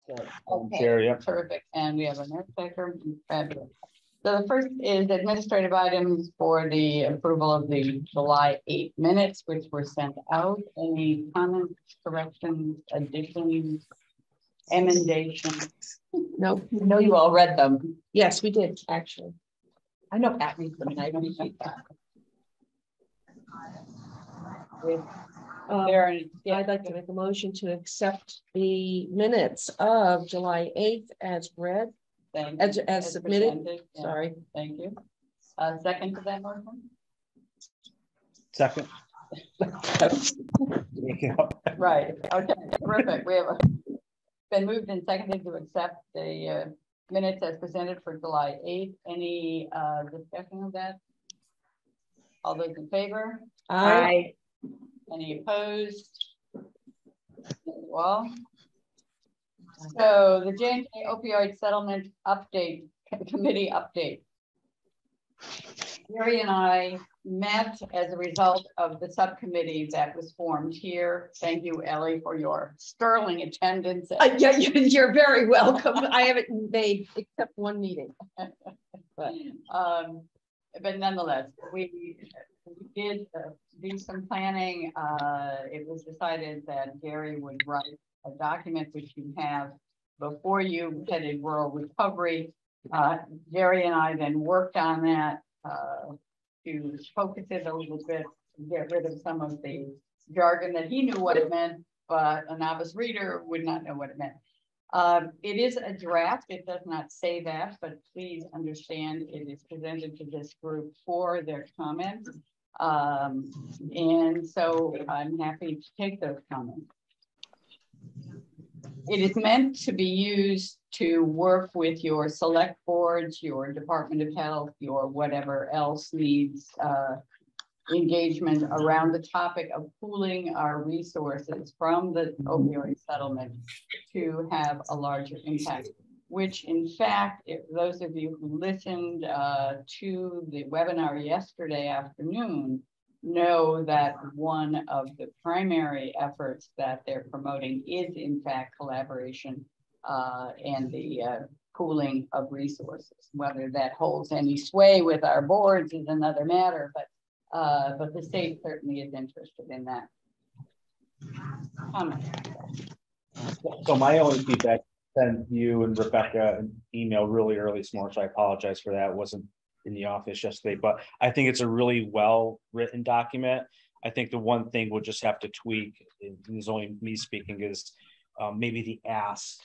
Okay, terrific. And we have a note taker. Fabulous. So the first is administrative items for the approval of the July 8 minutes, which were sent out. Any comments, corrections, additions, emendations? No, no, you all read them. Yes, we did, actually. I know Pat reads them and I appreciate that. I'd like to make a motion to accept the minutes of July 8th as read, as submitted. Yeah. Sorry. Thank you. Second to that motion? Second. Right. Okay. Terrific. We have been moved and seconded to accept the minutes as presented for July 8th. Any discussion of that? All those in favor? Aye. Any opposed? Well, so the J&J opioid settlement update committee update. Gary and I met as a result of the subcommittee that was formed here. Thank you, Ellie, for your sterling attendance. Yeah, you're very welcome. I haven't made except one meeting. But nonetheless, we did do some planning. It was decided that Gary would write a document which you have before you, headed rural recovery. Gary and I then worked on that to focus it a little bit, get rid of some of the jargon that he knew what it meant, but a novice reader would not know what it meant. It is a draft. It does not say that, but please understand it is presented to this group for their comments. And so I'm happy to take those comments. It is meant to be used to work with your select boards, your Department of Health, your whatever else needs engagement around the topic of pooling our resources from the opioid settlement to have a larger impact, which in fact, if those of you who listened to the webinar yesterday afternoon know that one of the primary efforts that they're promoting is in fact collaboration and the pooling of resources. Whether that holds any sway with our boards is another matter, but the state certainly is interested in that. So my only feedback, sent you and Rebecca an email really early this morning, so I apologize for that. It wasn't in the office yesterday, but I think it's a really well written document. I think the one thing we'll just have to tweak, and it's only me speaking, is maybe the ask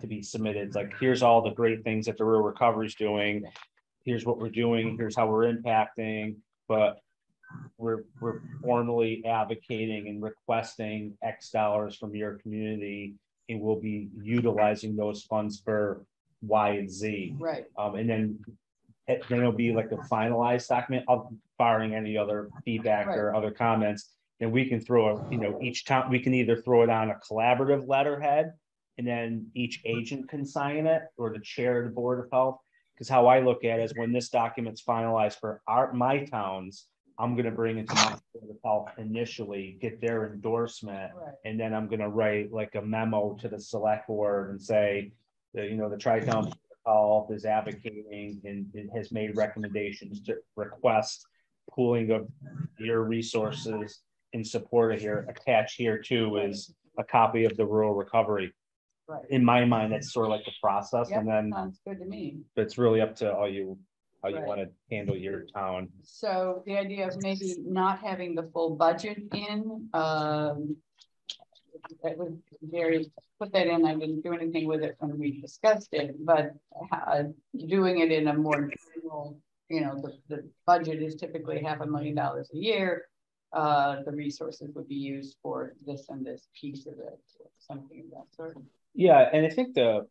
to be submitted. Like, here's all the great things that the rural recovery is doing. Here's what we're doing. Here's how we're impacting. But we're formally advocating and requesting X dollars from your community, and we'll be utilizing those funds for Y and Z. Right. And then it'll be like a finalized document, barring any other feedback or other comments. And we can throw a, each time we can either throw it on a collaborative letterhead, and then each agent can sign it, or the chair of the Board of Health. Because how I look at it is, when this document's finalized for my towns, I'm going to bring it to my Board of Health initially, get their endorsement, and then I'm going to write like a memo to the select board and say, the Tri-Town Health is advocating and it has made recommendations to request pooling of your resources in support of here. Attached here too is a copy of the rural recovery. Right. In my mind, that's sort of like the process, and then sounds good to me. But it's really up to all you how you want to handle your town. So the idea of maybe not having the full budget in, that was very put that in. I didn't do anything with it when we discussed it, but doing it in a more general, the budget is typically $500,000 a year. The resources would be used for this and this piece of it, something of that sort. Yeah, and I think the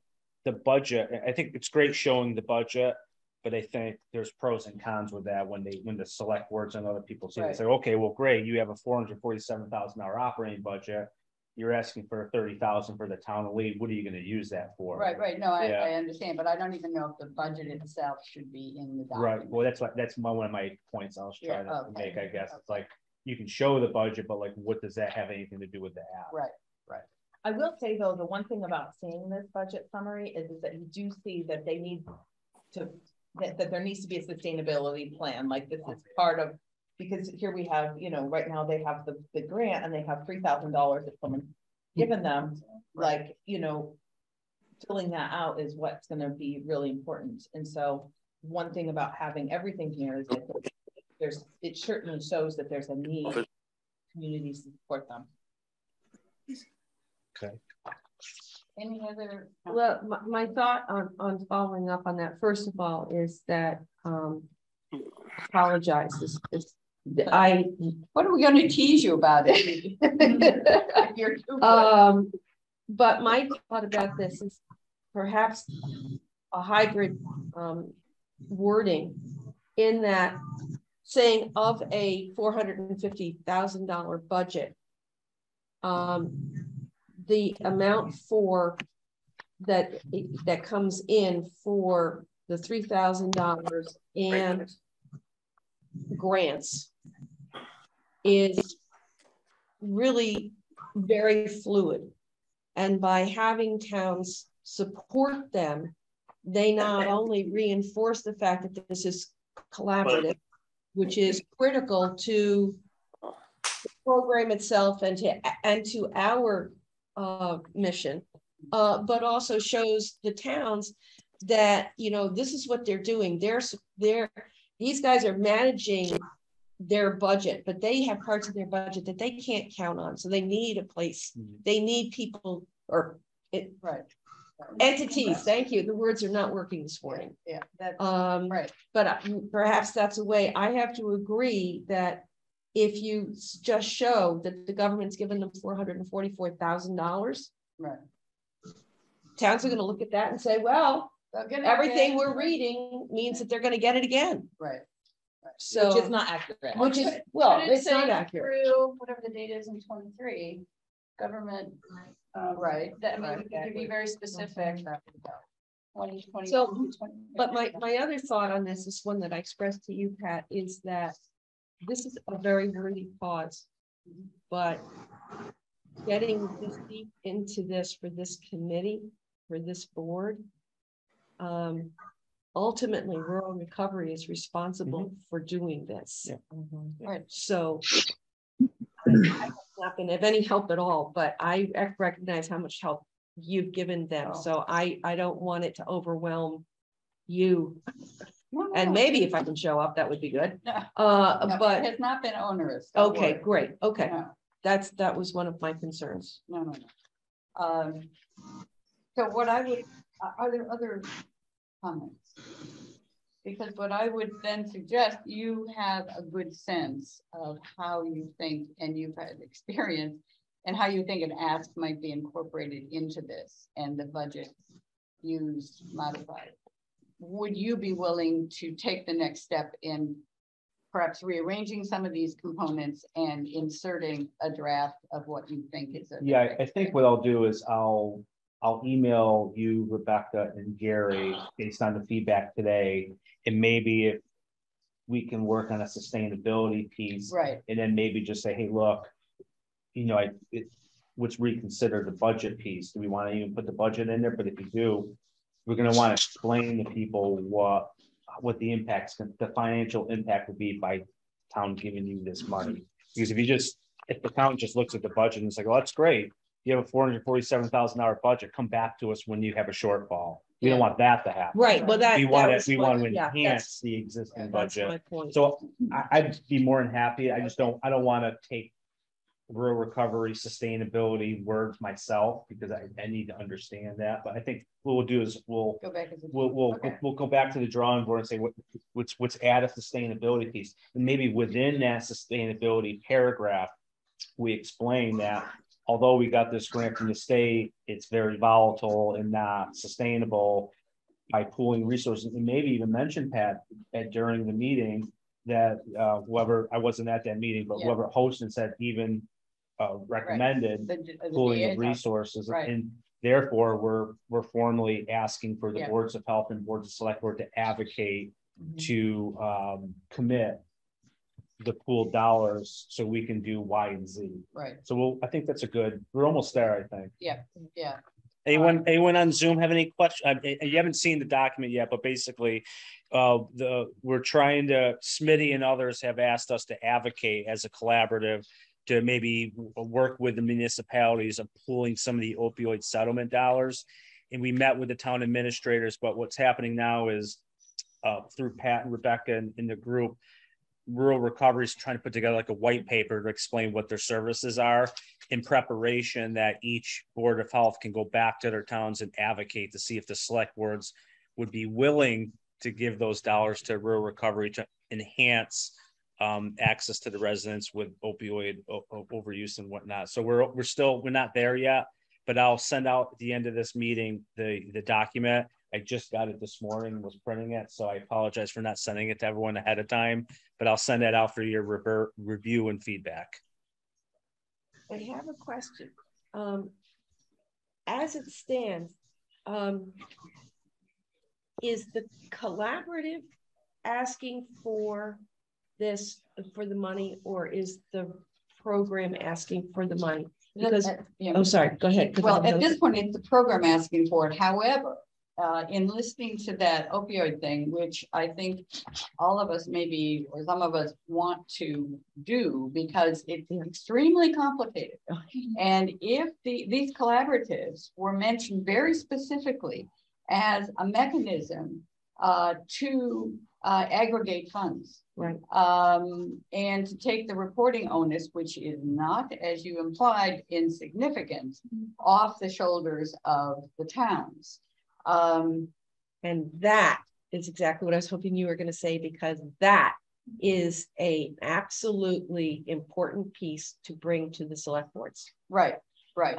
budget, I think it's great showing the budget, but I think there's pros and cons with that when the select boards and other people see it. They say, okay, well, great, you have a $447,000 operating budget. You're asking for $30,000 for the town of Lee. What are you going to use that for? Right. No, I understand, but I don't even know if the budget itself should be in the document. Right. Well, that's one of my points I was trying to make. I guess it's like you can show the budget, but like, what does that have anything to do with the app? Right. I will say though, the one thing about seeing this budget summary is that you do see that they need to, that there needs to be a sustainability plan, like this is part of, because here we have, you know, right now they have the grant and they have $3,000 that someone's given them, like, you know, filling that out is what's going to be really important. And so one thing about having everything here is that it certainly shows that there's a need for communities to support them. Okay. Any other? Well, my thought on following up on that, first of all, is that apologize. What are we going to tease you about it? You're too but my thought about this is perhaps a hybrid wording, in that saying of a $450,000 budget, the amount for that comes in for the $3,000 and grants is really very fluid. And by having towns support them, they not only reinforce the fact that this is collaborative, which is critical to the program itself and to our mission, but also shows the towns that, you know, this is what they're doing. These guys are managing their budget, but they have parts of their budget that they can't count on. So they need a place. They need people or entities. Thank you. The words are not working this morning. Yeah, that's right. But perhaps that's a way. I have to agree that if you just show that the government's given them $444,000, right, towns are going to look at that and say, well, everything we're reading means that they're going to get it again. Right. So which is not accurate. Which is, well, it's not accurate. Through whatever the date is in 23, government, right. That, I mean, we can be very specific. 2020. So, but my other thought on this is one that I expressed to you, Pat, is that this is a very worthy cause, but getting this deep into this for this committee, for this board, ultimately rural recovery is responsible for doing this. Right. So I'm not going to have any help at all, but I recognize how much help you've given them. So I don't want it to overwhelm you. And maybe if I can show up, that would be good. But it has not been onerous. Okay, great. Okay. No. That was one of my concerns. No. So what I would, are there other comments? Because what I would then suggest, you have a good sense of how you think, and you've had experience, and how you think an ask might be incorporated into this and the budget used, modified. Would you be willing to take the next step in perhaps rearranging some of these components and inserting a draft of what you think is a— Yeah, I think what I'll do is I'll email you, Rebecca and Gary, based on the feedback today, and maybe if we can work on a sustainability piece, right, and then maybe just say, hey, look, you know, let's reconsider the budget piece. Do we want to even put the budget in there? But if you do, we're going to want to explain to people what the impacts, the financial impact would be by town giving you this money. Because if the town just looks at the budget and it's like, oh, that's great, you have a $447,000 budget, come back to us when you have a shortfall. We don't want that to happen. Right. Well, we want to enhance the existing budget. My point. So I'd be more than happy. I don't want to take rural recovery, sustainability words myself, because I need to understand that. But I think what we'll do is we'll go back to the drawing board and say what's add a sustainability piece, and maybe within that sustainability paragraph, we explain that although we got this grant from the state, it's very volatile and not sustainable. By pooling resources, and maybe even mention, Pat, during the meeting that whoever, I wasn't at that meeting, but whoever hosted said even recommended the pooling of resources, and therefore we're formally asking for the boards of health and boards of select board to advocate to commit the pool dollars so we can do Y and Z. Right, So I think that's we're almost there, I think. yeah. Anyone on Zoom have any questions? You haven't seen the document yet, but basically, we're trying to, Smitty and others have asked us to advocate as a collaborative to maybe work with the municipalities of pooling some of the opioid settlement dollars. And we met with the town administrators, but what's happening now is through Pat and Rebecca in the group, Rural Recovery is trying to put together like a white paper to explain what their services are in preparation that each board of health can go back to their towns and advocate to see if the select boards would be willing to give those dollars to Rural Recovery to enhance access to the residents with opioid overuse and whatnot. So we're not there yet, but I'll send out at the end of this meeting the document. I just got it this morning, was printing it, so I apologize for not sending it to everyone ahead of time, but I'll send that out for your review and feedback. I have a question. As it stands, is the collaborative asking for this, for the money, or is the program asking for the money? Because, oh, sorry, go ahead. Well, at this point, it's the program asking for it. However, in listening to that opioid thing, which I think all of us maybe, or some of us want to do because it's extremely complicated. And if these collaboratives were mentioned very specifically as a mechanism to aggregate funds, right, and to take the reporting onus, which is not, as you implied, insignificant, off the shoulders of the towns. And that is exactly what I was hoping you were going to say, because that is a absolutely important piece to bring to the select boards. Right, right.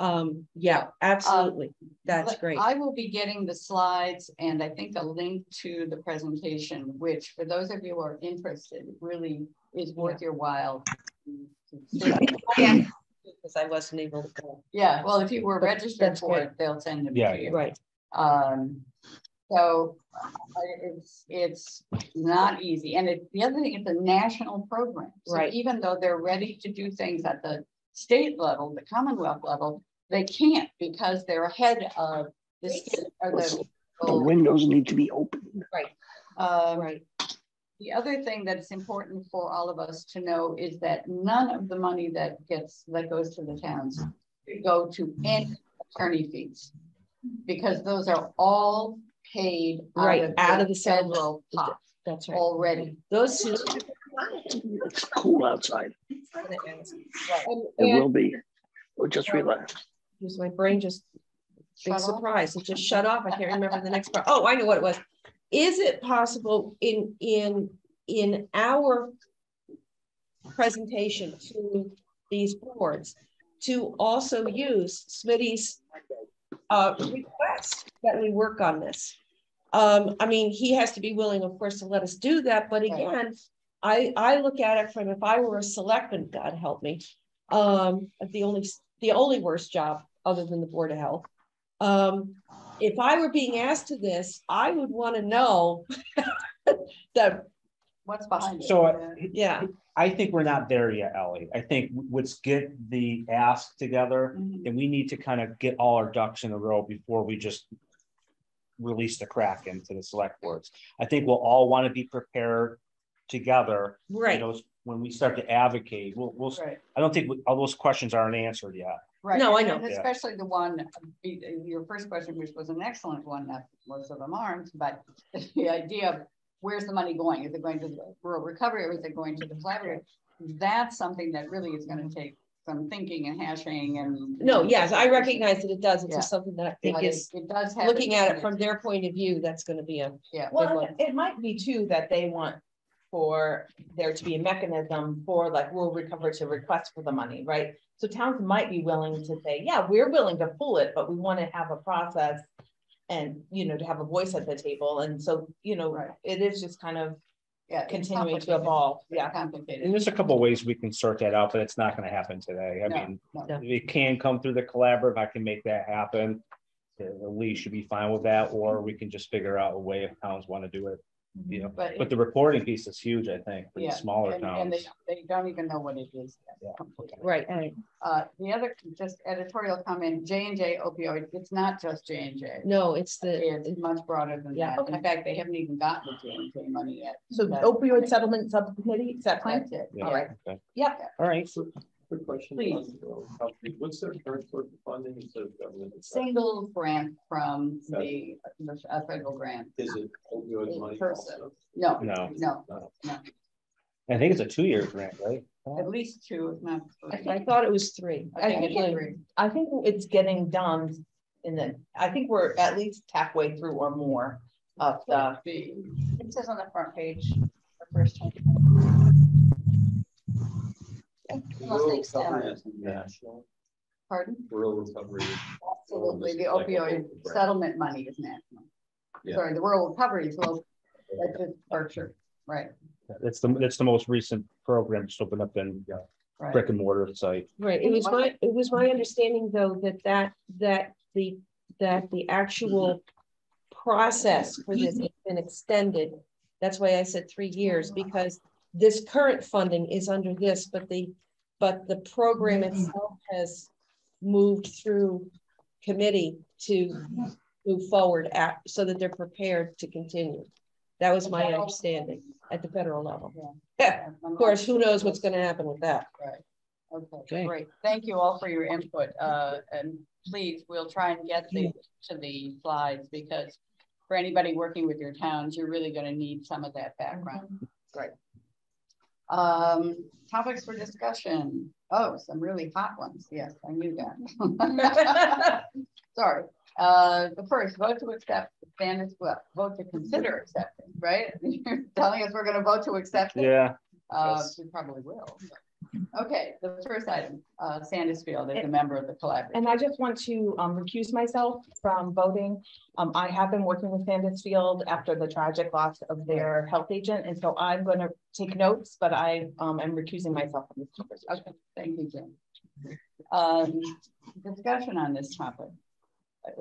Yeah, absolutely. That's great. I will be getting the slides and I think a link to the presentation, which for those of you who are interested, really is worth your while. Because I wasn't able to go. Yeah, well, if you were registered for it, they'll send them to you. Right. So it's not easy. And the other thing, it's a national program. So right, even though they're ready to do things at the state level, the Commonwealth level, they can't because they're ahead of the state or the windows need to be open. Right. Right. The other thing that's important for all of us to know is that none of the money that goes to the towns go to any attorney fees, because those are all paid out of the federal pot. That's right. Already. Those two. It's cool outside. It will be. We'll just relax. Just my brain just big surprise. It just shut off. I can't remember the next part. Oh, I know what it was. Is it possible in our presentation to these boards to also use Smitty's request that we work on this? I mean, he has to be willing, of course, to let us do that. But again, I look at it from, if I were a selectman, God help me, the only worst job other than the Board of Health. If I were being asked to this, I would want to know that what's behind it. So yeah, I think we're not there yet, Ellie. I think let's get the ask together, and we need to kind of get all our ducks in a row before we just release the crack into the select boards. I think we'll all want to be prepared together. right. You know, when we start to advocate, we'll Right. I don't think all those questions aren't answered yet. Right. No, I and know. especially the one, your first question, which was an excellent one, that most of them aren't, but the idea of where's the money going? Is it going to the Rural Recovery, or is it going to the collaborative? That's something that really is going to take some thinking and hashing and. No, yes, I recognize that it does. It's just something that I think But is it does have looking at it from their point of view. That's going to be a Well, one. it might be too that they want for there to be a mechanism for like Rural Recovery to request for the money, right? So towns might be willing to say, yeah, we're willing to pull it, but we want to have a process and, you know, to have a voice at the table. And so, you know, it is just kind of continuing to evolve. Yeah. Complicated. And there's a couple of ways we can sort that out, but it's not going to happen today. I mean, it can come through the collaborative. I can make that happen. The league should be fine with that, or we can just figure out a way if towns want to do it you know, But but the reporting piece is huge, I think, for the Yeah, smaller and towns. they don't even know what it is yet. Yeah. Completely. Right. The other, just editorial comment, J&J opioid, it's not just J&J. No, it's It's much broader than Yeah, that. In fact, they haven't even gotten the J&J money yet. So That's opioid settlement subcommittee, is that That's plan? it. Yeah. All right. Okay. Yeah. All right. Quick question. Please. What's their current source of funding instead of government? Single grant from the federal grant. Is it opioid money? Person. also? No, No. no, I think it's a 2-year grant, right? at least two, if not three. I thought it was 3. I think it's three. I think it's getting done I think we're at least halfway through or more of the. It says on the front page, the first one. Unless they extend Recovery it. is national. Pardon? Rural recovery. Absolutely, the Like a opioid local grant. settlement money is national. Yeah. Sorry, the rural recovery is local, that's just Berkshire, right, That's the most recent program just opened up in right. brick and mortar site. Right. It was my understanding though that the actual process for this has been extended. That's why I said 3 years, because this current funding is under this, but the program itself has moved through committee to move forward so that they're prepared to continue. That was my understanding at the federal level. Yeah. Of course, who knows what's going to happen with that. Right. Okay, great. Thank you all for your input. And please, we'll try and get to the slides, because for anybody working with your towns, you're really going to need some of that background. Great. Topics for discussion. Oh, some really hot ones. Yes, I knew that. Sorry. The first, vote to accept the standards, vote to consider accepting, right? You're telling us we're going to vote to accept it? Yeah. We probably will. Okay, the first item, Sandusfield is a member of the collaborative. And I just want to recuse myself from voting. I have been working with Sandusfield after the tragic loss of their health agent, and so I'm going to take notes, but I am recusing myself from this conversation. Okay, thank you, Jim. Discussion on this topic.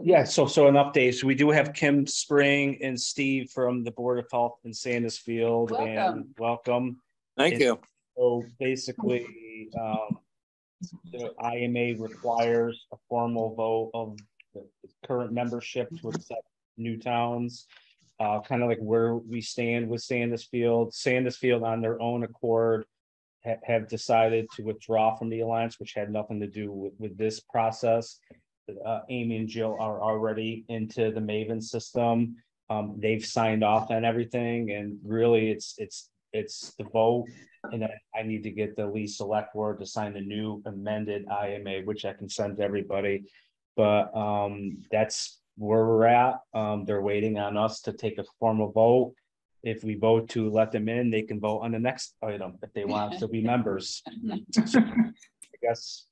Yeah, so an update. So we do have Kim Spring and Steve from the Board of Health in Sandusfield. Welcome. And welcome. Thank you. So basically, the IMA requires a formal vote of the current membership to accept new towns. Kind of like where we stand with Sandusfield. Sandusfield on their own accord have decided to withdraw from the alliance, which had nothing to do with this process. Amy and Jill are already into the Maven system. They've signed off on everything, and really it's the vote, and I need to get the Lee Select Board to sign the new amended IMA, which I can send to everybody. But that's where we're at. They're waiting on us to take a formal vote. If we vote to let them in, they can vote on the next item if they want to be members. So, I guess.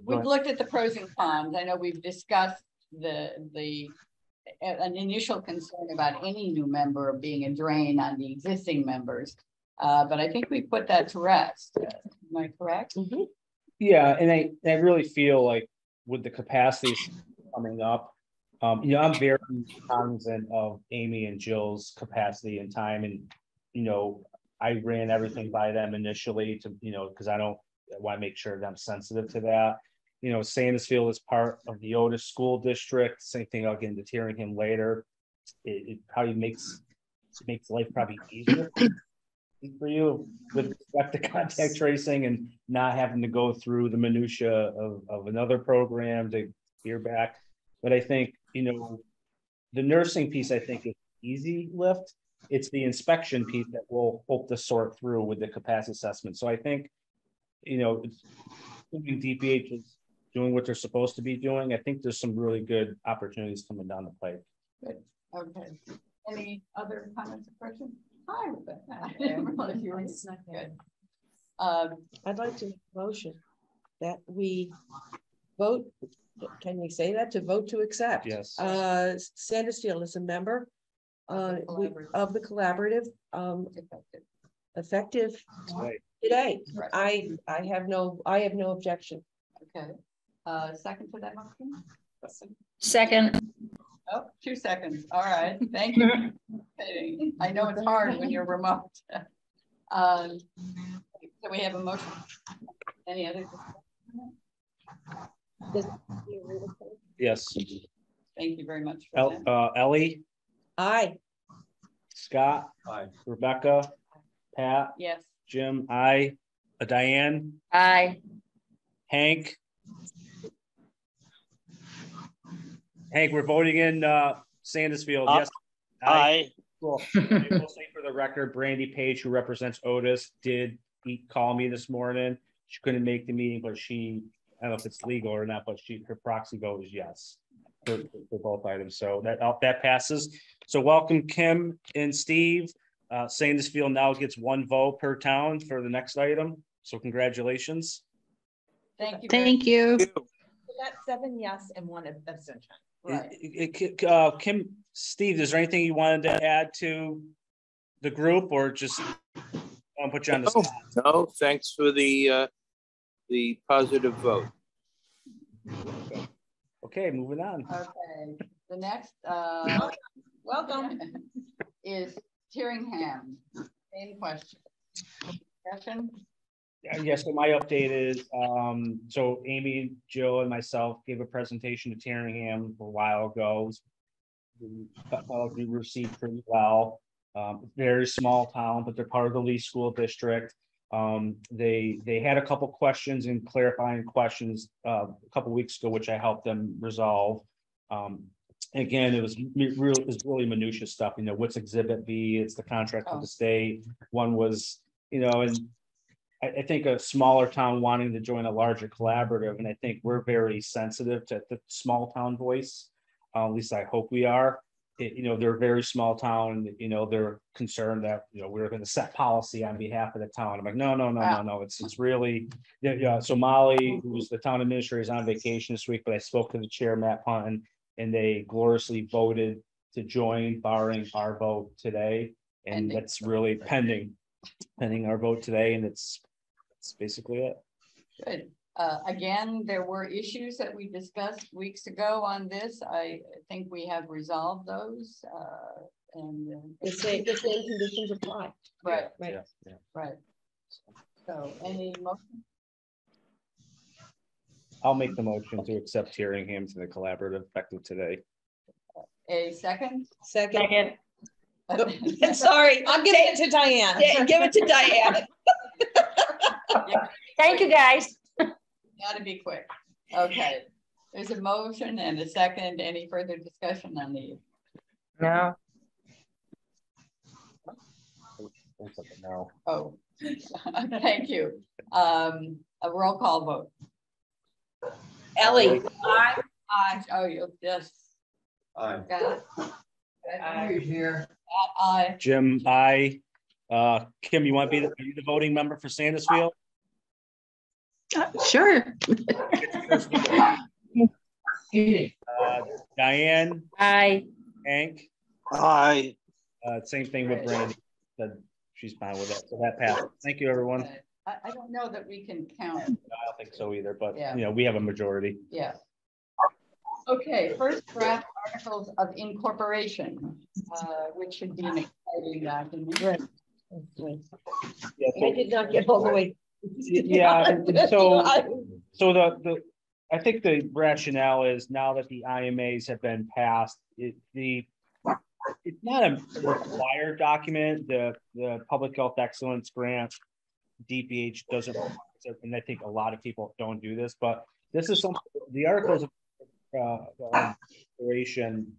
We've looked at the pros and cons. I know we've discussed an initial concern about any new member being a drain on the existing members, but I think we put that to rest. Am I correct? Mm-hmm. Yeah, and I really feel like with the capacities coming up, I'm very cognizant of Amy and Jill's capacity and time, and I ran everything by them initially to because I want to make sure that I'm sensitive to that. Sandusfield is part of the Otis School District. Same thing, I'll get into Tyringham later. It probably makes life probably easier for you with respect to contact tracing and not having to go through the minutia of another program to hear back. But I think, the nursing piece, I think, is easy lift. It's the inspection piece that we'll hope to sort through with the capacity assessment. So I think, DPH is doing what they're supposed to be doing. I think there's some really good opportunities coming down the pipe. Good. Okay. Any other comments or questions? Hi, Rebecca. I didn't realize you were good. I'd like to motion that we vote. Can we say that? To vote to accept? Yes. Sandusfield is a member of the collaborative, effective today. Right. I have no objection. Okay. Second to that motion? Second. Oh, 2 seconds. All right. Thank you. kidding. I know it's hard when you're remote. So we have a motion. Any other? Yes. Thank you very much for that. Ellie, Aye. Scott, Aye. Rebecca, Pat, Yes. Jim, I, Diane, Aye. Hank. Hank, we're voting in Sandusfield. Yes. Aye. Cool. I will say for the record, Brandy Page, who represents Otis, did call me this morning. She couldn't make the meeting, but she, I don't know if it's legal or not, but her proxy vote is yes for both items. So that passes. So welcome Kim and Steve. Sandusfield now gets 1 vote per town for the next item. So congratulations. Thank you. Thank you. So that's 7 yes and 1 abstention. Right. Kim, Steve, is there anything you wanted to add to the group, or just I'll put you on the spot? No, thanks for the positive vote. Okay, moving on. Okay. The next Welcome. is Tyringham. Same question. Discussion? Yes, so my update is, so Amy, Jill, and myself gave a presentation to Tyringham a while ago. We received pretty well. Very small town, but they're part of the Lee School District. They had a couple questions and clarifying questions a couple weeks ago, which I helped them resolve. Again, it was really minutiae stuff. You know, what's Exhibit B? It's the contract with the state. One was, you know, and I think a smaller town wanting to join a larger collaborative, and I think we're very sensitive to the small town voice. At least I hope we are. You know, they're a very small town. You know, they're concerned that, you know, we're going to set policy on behalf of the town. I'm like, no. It's really, yeah. So Molly, who's the town administrator, is on vacation this week, but I spoke to the chair, Matt Punton, and they gloriously voted to join, barring our vote today, and that's really pending our vote today, and that's basically it. Good. Again, there were issues that we discussed weeks ago on this. I think we have resolved those. And The same conditions apply. right, Yeah. right. So any motion? I'll make the motion to accept Tyringham to the collaborative effective today. A second? Second. Sorry, I'm giving it to Diane. Yeah, give it to Diane. Thank you, guys. Gotta be quick. Okay. There's a motion and a second. Any further discussion on these? No. No. Oh, thank you. A roll call vote. Ellie. Aye. Oh, you just Aye. got it. Aye. Here. Aye. Jim, aye. Kim, you want to be the voting member for Sandusfield? Sure. Diane, Aye. Hank, Aye. same thing with Brandy. Said she's fine with that. So that passed. Thank you, everyone. I don't know that we can count. I don't think so either, but Yeah. you know, we have a majority. Yeah. Okay, first draft articles of incorporation, which should be an exciting document. Right. Yeah, I did not get all the way. yeah. So I think the rationale is, now that the IMAs have been passed, it's not a required document. The Public Health Excellence Grant, DPH doesn't, and I think a lot of people don't do this, but this is something, the articles of incorporation,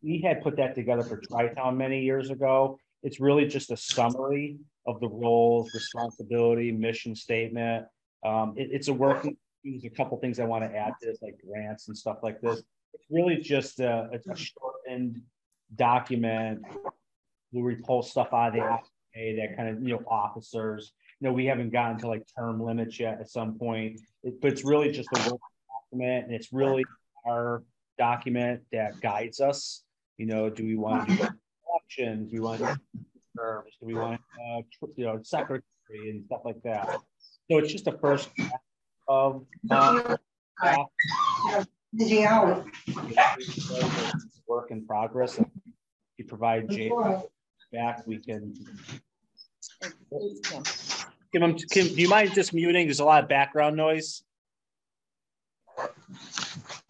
we had put that together for Tri-Town many years ago. It's really just a summary of the roles, responsibility, mission statement. It's a working, there's a couple things I want to add to this, like grants and stuff like this. It's really just a shortened document where we pull stuff out of the IMA that kind of, you know, officers, you know, we haven't gotten to like term limits yet at some point, but it's really just a working document, and it's really our document that guides us. You know, do we want to do elections? Do we want to do terms? Do we want you know, secretary and stuff like that? So it's just a first of work in progress. You provide Jay back, we can Kim. Kim, do you mind just muting? There's a lot of background noise.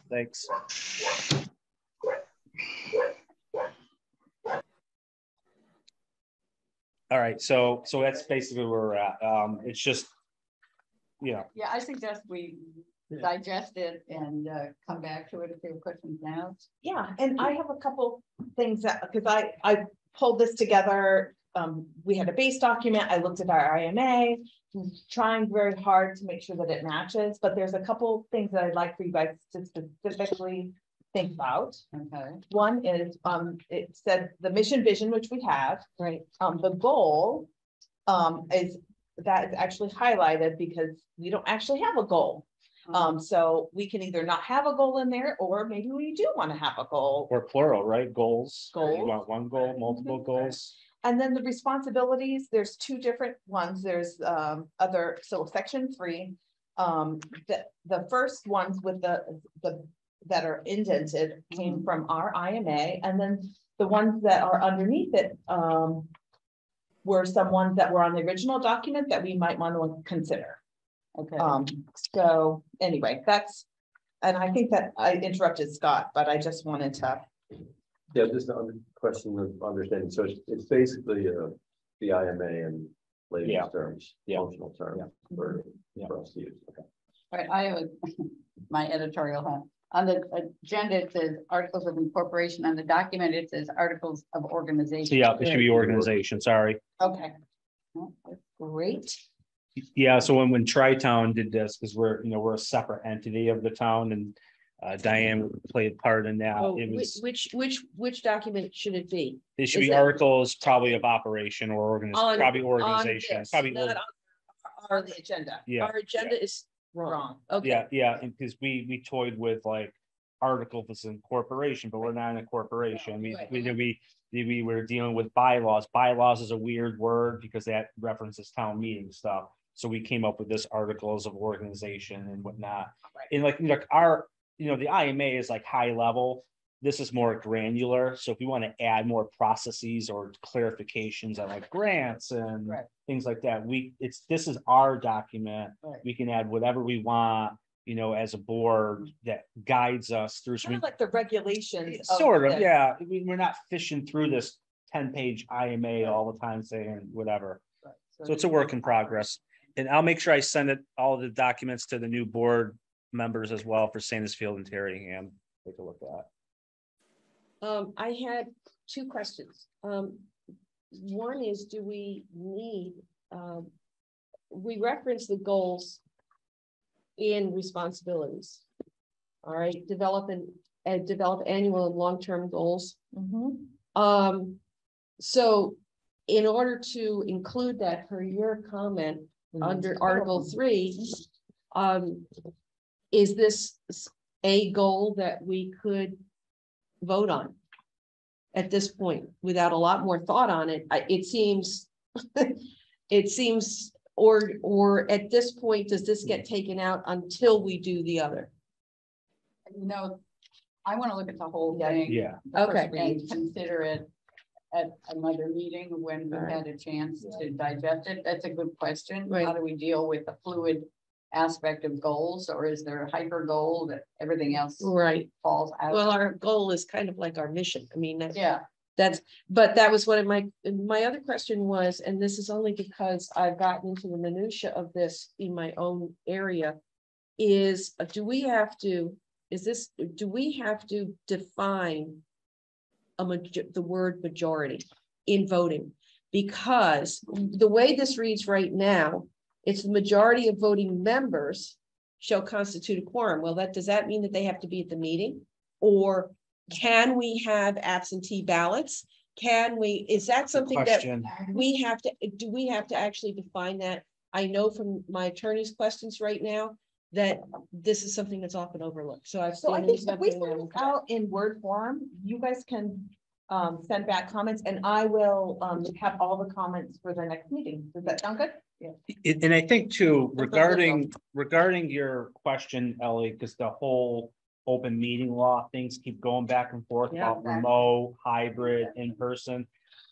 Thanks. All right, so that's basically where we're at. It's just, Yeah, I suggest we digest it and come back to it if you have questions now. Yeah, and I have a couple things that, because I pulled this together. We had a base document. I looked at our IMA, trying very hard to make sure that it matches, but there's a couple things that I'd like for you guys to specifically think about. Okay. One is, it said the mission vision, which we have. Right. The goal is that is actually highlighted because we don't actually have a goal. So we can either not have a goal in there, or maybe we do want to have a goal. or plural, right? Goals. Goals. You want one goal, multiple goals. And then the responsibilities, there's two different ones. There's other, so section 3, the first ones with the that are indented came from our IMA, and then the ones that are underneath it were some ones that were on the original document that we might want to consider. Okay. So anyway, that's, and I think that I interrupted Scott, but I just wanted to. Yeah, just a question of understanding. So it's basically the IMA and layman's terms, functional terms for us to use. Okay. All right, I have my editorial hat. On the agenda, it says articles of incorporation. On the document, it says articles of organization. Yeah, it should be organization, sorry. Okay. Well, that's Great. Yeah, so when Tri-Town did this, because we're a separate entity of the town, and Diane played part in that. Oh, It was, which document should it be? it should is be it- articles probably of operation or On- probably on organization, this, probably. not Or the agenda. Yeah, Our agenda is wrong. Wrong. Okay. yeah, and because we toyed with like articles as incorporation, but we're not a corporation. We were dealing with bylaws. Bylaws is a weird word because that references town meeting stuff. So we came up with this articles of organization and whatnot. Right. And like our, the IMA is like high level. This is more granular. So if we want to add more processes or clarifications on like grants and things like that, this is our document. Right. We can add whatever we want, as a board that guides us through. Kind of like the regulations. Sort of, this. yeah. I mean, we're not fishing through this 10-page IMA all the time saying whatever. Right. So it's a work in progress. And I'll make sure I send all the documents to the new board members as well for Sandusfield and Terryham. Take a look at. I had two questions. One is, do we need, we reference the goals in responsibilities. All right, develop annual and long-term goals. Mhm. So in order to include that per your comment under Article 3, is this a goal that we could vote on at this point without a lot more thought on it? It seems, or at this point, does this get taken out until we do the other? I want to look at the whole thing. Yeah. Okay. And consider it at another meeting when we had a chance to digest it. That's a good question. Right. How do we deal with the fluid aspect of goals, or is there a hyper goal that everything else Right. falls out? Well, our goal is kind of like our mission. I mean, Yeah. but that was one of my other question was, and this is only because I've gotten into the minutia of this in my own area, is do we have to define the word majority in voting? Because the way this reads right now, it's the majority of voting members shall constitute a quorum. Well, does that mean that they have to be at the meeting? Or can we have absentee ballots? Is that something that we have to, do we have to actually define that? I know from my attorney's questions right now that this is something that's often overlooked. So I think if we send this out in Word form, you guys can send back comments, and I will have all the comments for the next meeting. Does that sound good? Yeah. And I think too, regarding your question, Ellie, because the whole open meeting law things keep going back and forth about remote, hybrid, in person.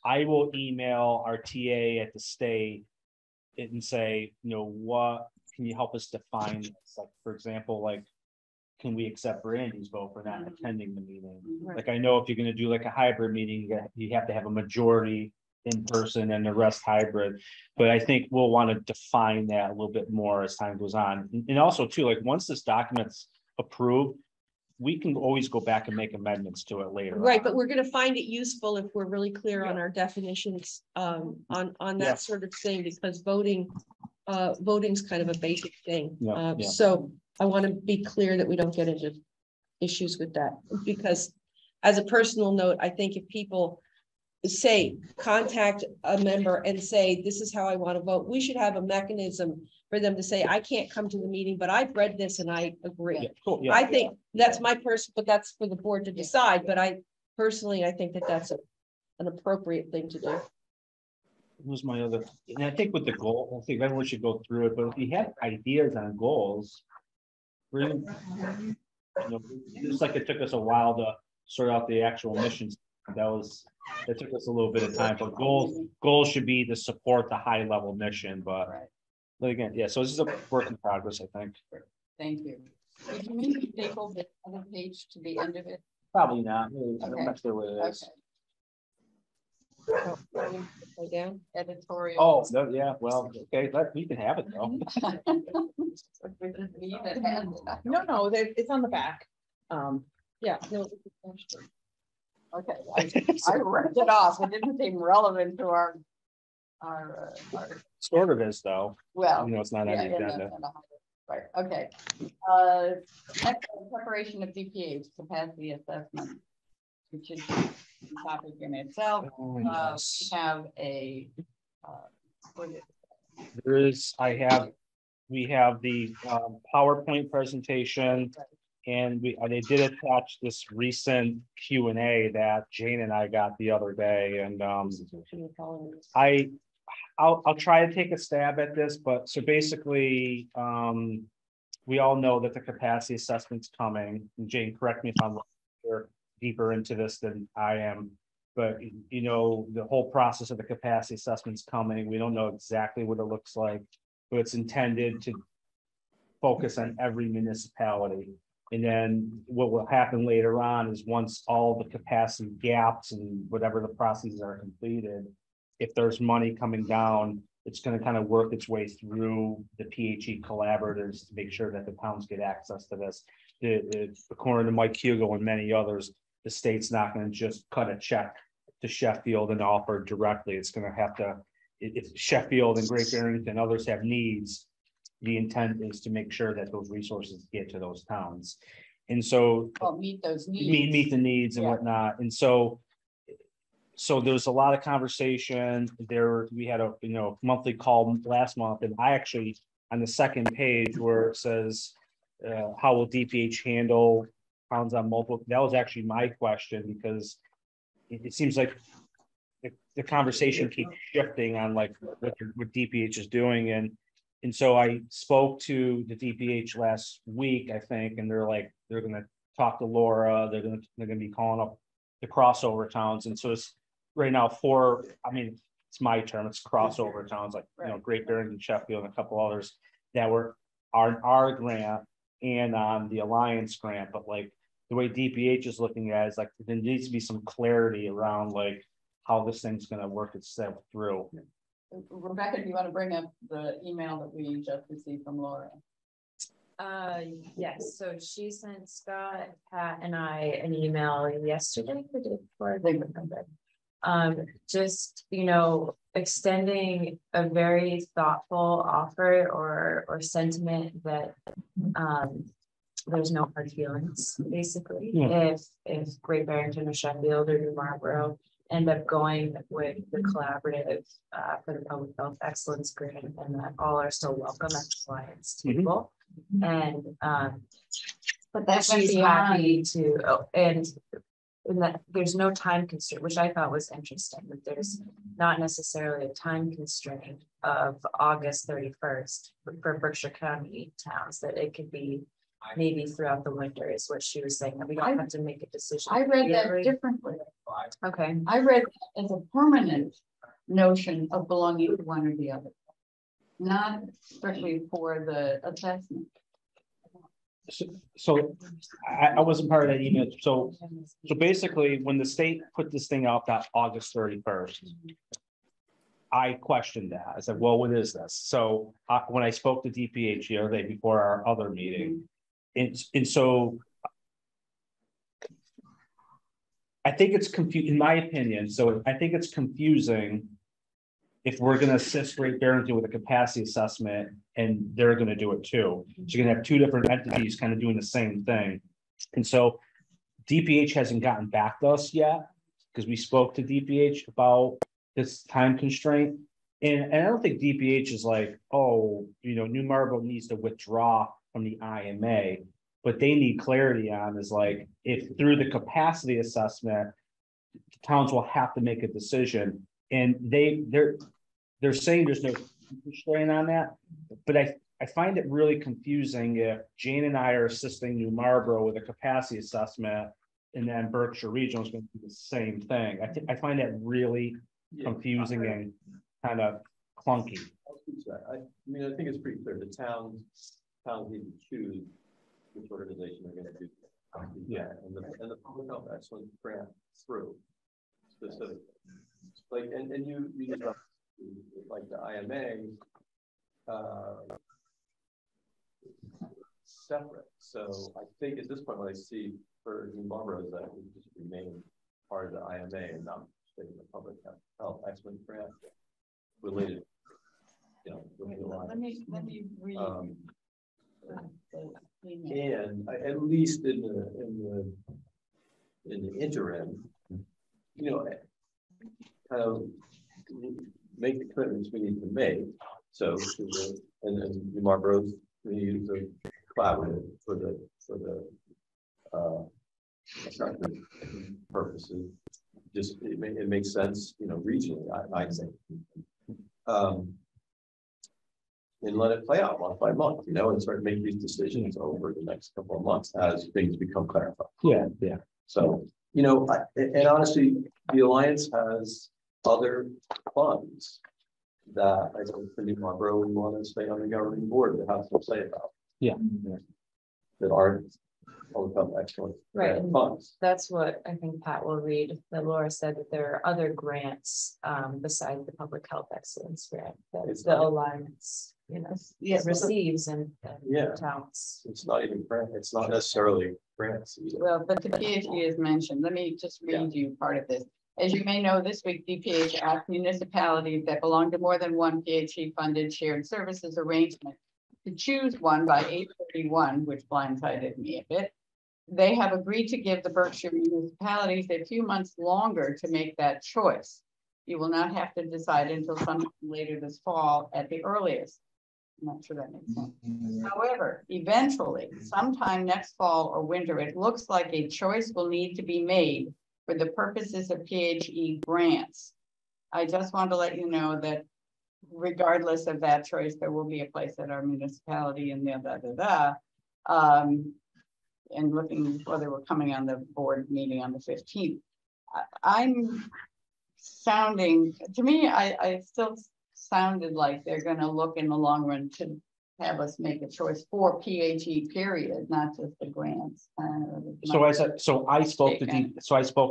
I will email our TA at the state and say, what can you help us define this? Like, for example, like, can we accept Randy's vote for not attending the meeting? Right. Like, I know if you're gonna do like a hybrid meeting, you have to have a majority in person and the rest hybrid. But I think we'll want to define that a little bit more as time goes on. And also too, like, once this document's approved, we can always go back and make amendments to it later. Right, on. but we're gonna find it useful if we're really clear on our definitions, on Yeah. that sort of thing, because voting's kind of a basic thing. Yeah, yeah. So I want to be clear that we don't get into issues with that, because as a personal note, I think if people say, contact a member and say, this is how I want to vote, we should have a mechanism for them to say, I can't come to the meeting, but I've read this and I agree. Yeah, cool, yeah. I think that's my but that's for the board to decide, but I personally, I think that that's an appropriate thing to do. Who's my other, and I think with the goal, I think everyone should go through it, but if you have ideas on goals, really, it's like it took us a while to sort out the actual missions. It took us a little bit of time, but goals should be to support the high level mission, but again, yeah, so this is a work in progress, I think. Thank you. Did you mean to staple the other page to the end of it? Probably not. I'm Okay. not sure what it is. Go down. Editorial. Oh, no, yeah, well, okay, we can have it though. No, it's on the back. Yeah, no. Okay, I read it off. It didn't seem relevant to our Sort of is though. well. It's not on the agenda. Right, okay. Next, preparation of DPH capacity assessment, which is a topic in itself. We have a we have the PowerPoint presentation, and they did attach this recent Q&A that Jane and I got the other day, and I'll try to take a stab at this, but so basically, we all know that the capacity assessment's coming. And Jane, correct me if I'm deeper into this than I am, but the whole process of the capacity assessment's coming. We don't know exactly what it looks like, but it's intended to focus on every municipality. And then what will happen later on is once all the capacity gaps and whatever the processes are completed, if there's money coming down, it's going to kind of work its way through the PHE collaborators to make sure that the towns get access to this. According to Mike Hugo and many others, the state's not going to just cut a check to Sheffield and offer directly. It's going to have to, if Sheffield and Great Barrington and others have needs, the intent is to make sure that those resources get to those towns. And so meet those needs. Meet the needs and whatnot. And so there's a lot of conversation there. We had a monthly call last month, and I actually on the second page where it says how will DPH handle pounds on multiple, that was actually my question, because it seems like the conversation keeps shifting on like what DPH is doing. And so I spoke to the DPH last week, I think, and they're going to talk to Laura. They're going to be calling up the crossover towns. And so it's right now it's my term, it's crossover towns like, Great Barrington, Sheffield, and a couple others that were on our grant and on the Alliance grant. But like the way DPH is looking at it is like, there needs to be some clarity around like how this thing's going to work itself through. Rebecca, do you want to bring up the email that we just received from Laura? Yes, so she sent Scott, Pat, and I an email yesterday, the day before, they remember. Just, extending a very thoughtful offer or sentiment that there's no hard feelings, basically. Yeah. If Great Barrington or Sheffield or New Marlborough end up going with the collaborative for the public health excellence grant, and that all are still welcome at the Alliance table. And but that's she's happy to, and that there's no time constraint, which I thought was interesting, that there's not necessarily a time constraint of August 31st for Berkshire County towns, that it could be maybe throughout the winter, is what she was saying, that we don't have to make a decision. I read that differently. Okay, I read that as a permanent notion of belonging to one or the other. Not strictly for the assessment. So I wasn't part of that email. So basically, when the state put this thing out that August 31st, I questioned that. I said, well, what is this? So when I spoke to DPH the other day before our other meeting, and so I think it's in my opinion. So I think it's confusing if we're going to assist Great Barrington with a capacity assessment and they're going to do it too. So you're going to have two different entities kind of doing the same thing. And so DPH hasn't gotten back to us yet because we spoke to DPH about this time constraint. And I don't think DPH is like, oh, New Marlboro needs to withdraw from the IMA, but they need clarity on is like, if through the capacity assessment, the towns will have to make a decision. And they're saying there's no constraint on that, but I find it really confusing if Jane and I are assisting New Marlboro with a capacity assessment, and then Berkshire Regional is going to do the same thing. I find that really confusing and kind of clunky. I mean, I think it's pretty clear. The towns need to choose which organization they're going to do. Yeah, and the public health excellence grant through specifically. Like, and you just like the IMA separate. So I think at this point, what I see for New Marlboro is that we just remain part of the IMA and not stay in the public health excellence grant related. Let me read. And at least in the interim, kind of make the commitments we need to make. So, and then New Marlboro's we use a collaborative for the purposes. Just it makes sense, regionally. I think. And let it play out month by month, and start making these decisions over the next couple of months as things become clarified. Yeah. So, and honestly, the Alliance has other funds that I think for New Marlboro we want to stay on the governing board to have some say about. Yeah. That aren't excellent funds. That's what I think Pat will read, that Laura said that there are other grants besides the public health excellence grant that the Alliance receives and towns. It's not even grant, it's not necessarily grants either. Well, but the PhD is mentioned. Let me just read you part of this. As you may know, this week DPH asked municipalities that belong to more than one PhD funded shared services arrangement to choose one by 8/31, which blindsided me a bit. They have agreed to give the Berkshire municipalities a few months longer to make that choice. You will not have to decide until sometime later this fall at the earliest. I'm not sure that makes sense. However, eventually, sometime next fall or winter, it looks like a choice will need to be made for the purposes of PHE grants. I just want to let you know that regardless of that choice, there will be a place at our municipality and and looking whether we're coming on the board meeting on the 15th. I'm sounding, to me, I still sounded like they're going to look in the long run to have us make a choice for PHE period, not just the grants. I spoke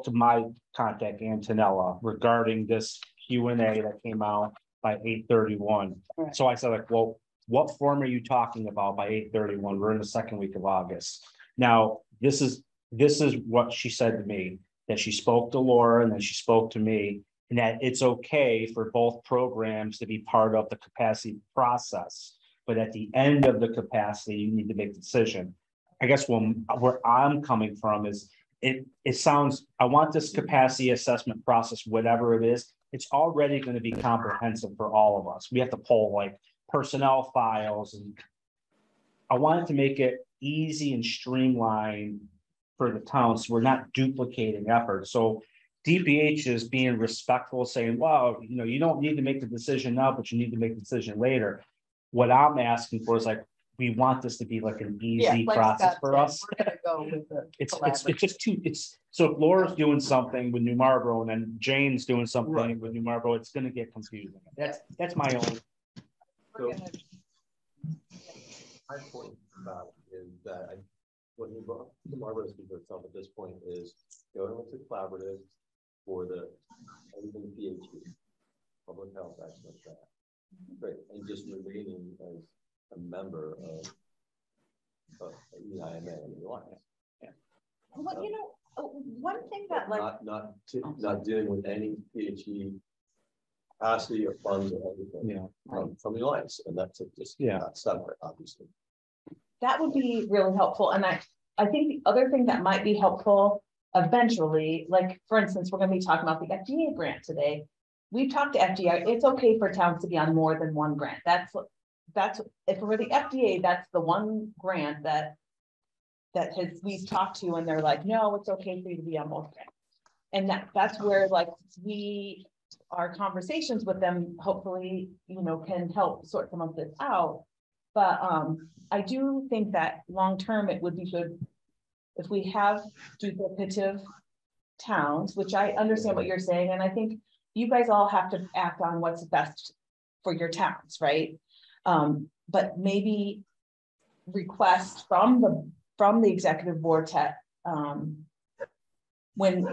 to my contact Antonella regarding this Q&A that came out by 8/31. Right. So I said, like, well, what form are you talking about by 8/31? We're in the second week of August. Now, this is what she said to me, that she spoke to Laura and then she spoke to me, and that it's okay for both programs to be part of the capacity process. But at the end of the capacity, you need to make a decision. I guess where I'm coming from is it sounds, I want this capacity assessment process, whatever it is, it's already going to be comprehensive for all of us. We have to pull like personnel files, and I wanted to make it easy and streamlined for the towns. So we're not duplicating efforts. So DPH is being respectful, saying, well, you don't need to make the decision now, but you need to make the decision later. What I'm asking for is like, we want this to be like an Yeah, easy like process Scott for said, us. We're gonna go with the. It's just too, so if Laura's doing something with New Marlboro and then Jane's doing something Right. with New Marlboro, it's gonna get confusing. That's my only. We're gonna- My point about it is that what you brought, the Marlboro speaks for itself at this point is going with the collaborative for the everything PhD, public health excellence grant. Great, and just remaining as a member of the IMA and the Alliance. Well, you know, one thing that like. Not dealing with any PhD capacity or funds or anything from the Alliance, and that's just not separate, obviously. That would be really helpful. And I think the other thing that might be helpful eventually, like, for instance, we're gonna be talking about the FDA grant today. We've talked to FDA, it's okay for towns to be on more than one grant. That's if for the FDA, that's the one grant that we've talked to, and they're like, no, it's okay for you to be on both grants. And that's where like our conversations with them, hopefully, can help sort some of this out. But I do think that long-term, it would be good if we have duplicative towns, which I understand what you're saying. And I think you guys all have to act on what's best for your towns, right? But maybe request from the executive board to, when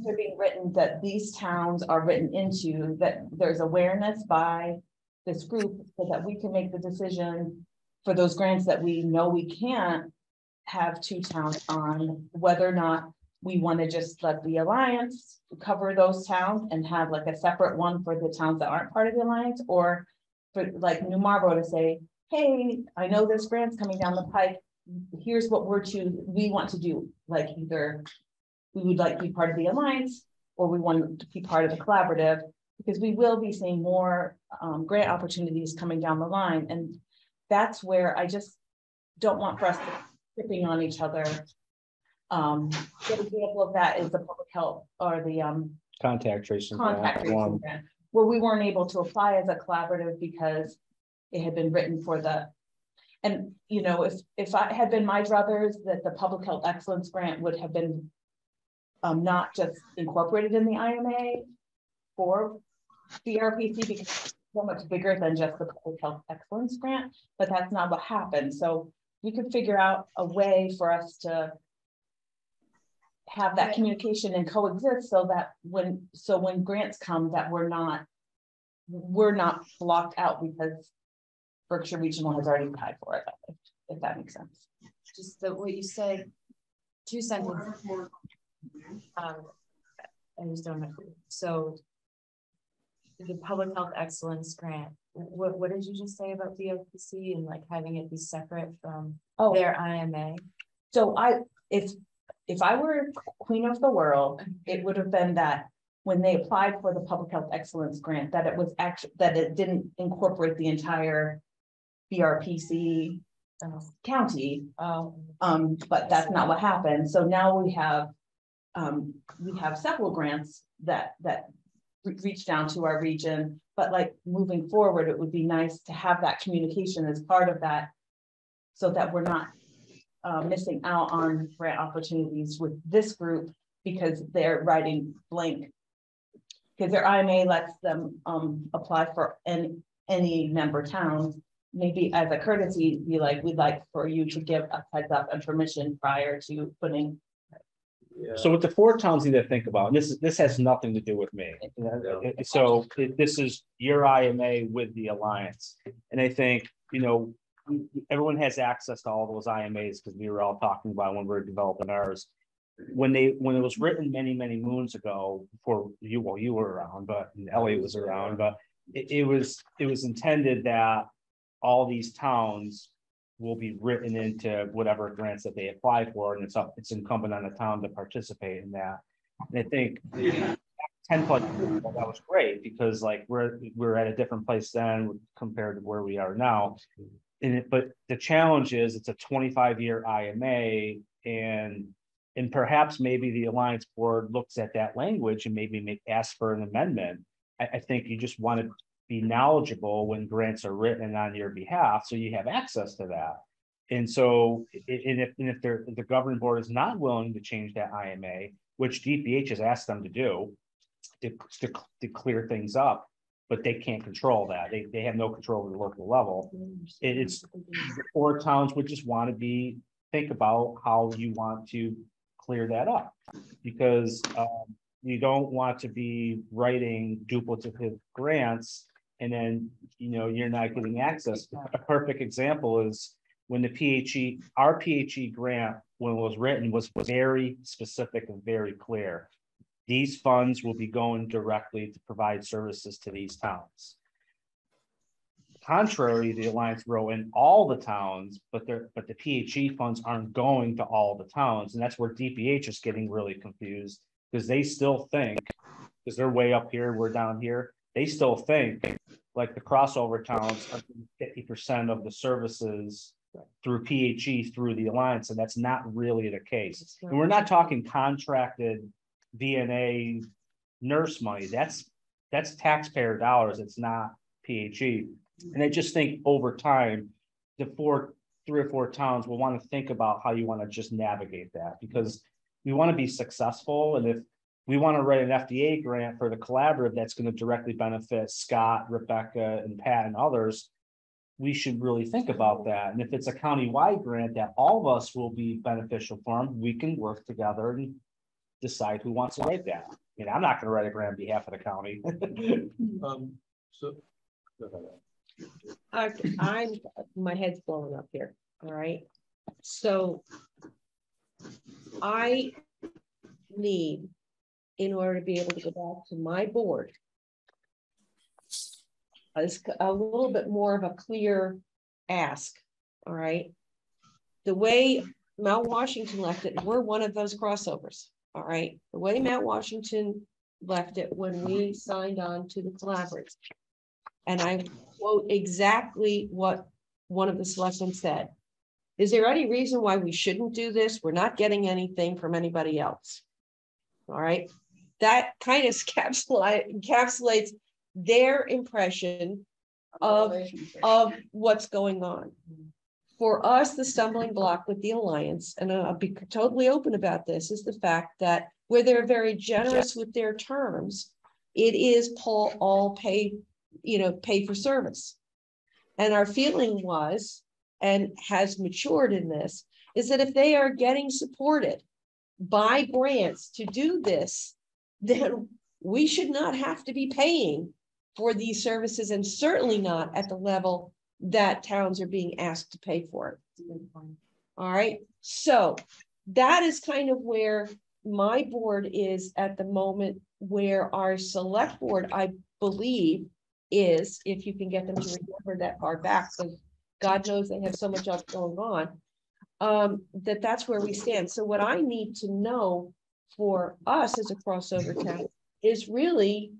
they're being written, that these towns are written into, that there's awareness by this group so that we can make the decision for those grants that we know we can't have two towns on, whether or not we want to just let the Alliance cover those towns and have like a separate one for the towns that aren't part of the Alliance, or for like New Marlboro to say, hey, I know this grant's coming down the pike. Here's what we want to do. Like either we would like to be part of the Alliance or we want to be part of the collaborative, because we will be seeing more grant opportunities coming down the line. And that's where I just don't want for us to tipping on each other. An example of that is the public health or the Contact tracing grant, where we weren't able to apply as a collaborative because it had been written for the, and if I had been my druthers, that the public health excellence grant would have been not just incorporated in the IMA for the RPC, because it's so much bigger than just the public health excellence grant, but that's not what happened. So we could figure out a way for us to have that communication and coexist, so that when grants come, that we're not blocked out because Berkshire Regional has already applied for it, if that makes sense. Just what you said, 2 sentences. I just don't know. So the public health excellence grant, what did you just say about BOPC and like having it be separate from their IMA? So if I were queen of the world, it would have been that when they applied for the public health excellence grant, that it was actually that it didn't incorporate the entire BRPC county. But that's not what happened. So now we have several grants that reach down to our region, but like moving forward, it would be nice to have that communication as part of that, so that we're not missing out on grant opportunities with this group because they're writing blank, because their IMA lets them apply for any member towns. Maybe as a courtesy, be like, we'd like for you to give a heads up and permission prior to putting. So with the 4 towns you need to think about, and this has nothing to do with me. So this is your IMA with the Alliance. And I think, everyone has access to all those IMAs because we were all talking about when we were developing ours. When it was written many, many moons ago, before you were around, but Elliot was around, but it was intended that all these towns will be written into whatever grants that they apply for, and it's incumbent on the town to participate in that. And I think 10 plus years ago, that was great, because like we're at a different place then compared to where we are now. But the challenge is it's a 25-year IMA, and perhaps maybe the Alliance board looks at that language and maybe ask for an amendment. I think you just want to be knowledgeable when grants are written on your behalf, so you have access to that. And so, if the governing board is not willing to change that IMA, which DPH has asked them to do, to clear things up, but they can't control that. They have no control at the local level. It's or towns would just want to think about how you want to clear that up, because you don't want to be writing duplicative grants and then you're not getting access. A perfect example is when the our PHE grant, when it was written, was very specific and very clear. These funds will be going directly to provide services to these towns. Contrary, the Alliance wrote in all the towns, but the PHE funds aren't going to all the towns, and that's where DPH is getting really confused, because they still think, because they're way up here, we're down here, they still think like the crossover towns are 50% of the services through PHE through the Alliance, and that's not really the case. And we're not talking contracted VNA nurse money. That's taxpayer dollars. It's not PHE. And I just think over time, the 3 or 4 towns will want to think about how you want to just navigate that, because we want to be successful. And if we want to write an FDA grant for the collaborative that's going to directly benefit Scott, Rebecca, and Pat and others, we should really think about that. And if it's a county-wide grant that all of us will be beneficial from, we can work together and decide who wants to write that. I'm not going to write a grant on behalf of the county. So I'm my head's blowing up here. All right. So I need, in order to be able to go back to my board, a little bit more of a clear ask. All right. The way Mount Washington left it, we're one of those crossovers. All right. The way Mount Washington left it when we signed on to the collaborative, and I quote exactly what one of the selectmen said: is there any reason why we shouldn't do this? We're not getting anything from anybody else. All right. That kind of encapsulates their impression of what's going on. For us, the stumbling block with the Alliance, and I'll be totally open about this, is the fact that where they're very generous with their terms, it is all pay for service. And our feeling was, and has matured in this, is that if they are getting supported by grants to do this, then we should not have to be paying for these services, and certainly not at the level that towns are being asked to pay for it. All right. So that is kind of where my board is at the moment, where our select board, I believe, is, if you can get them to remember that far back, because God knows they have so much else going on, that's where we stand. So what I need to know for us as a crossover town is really,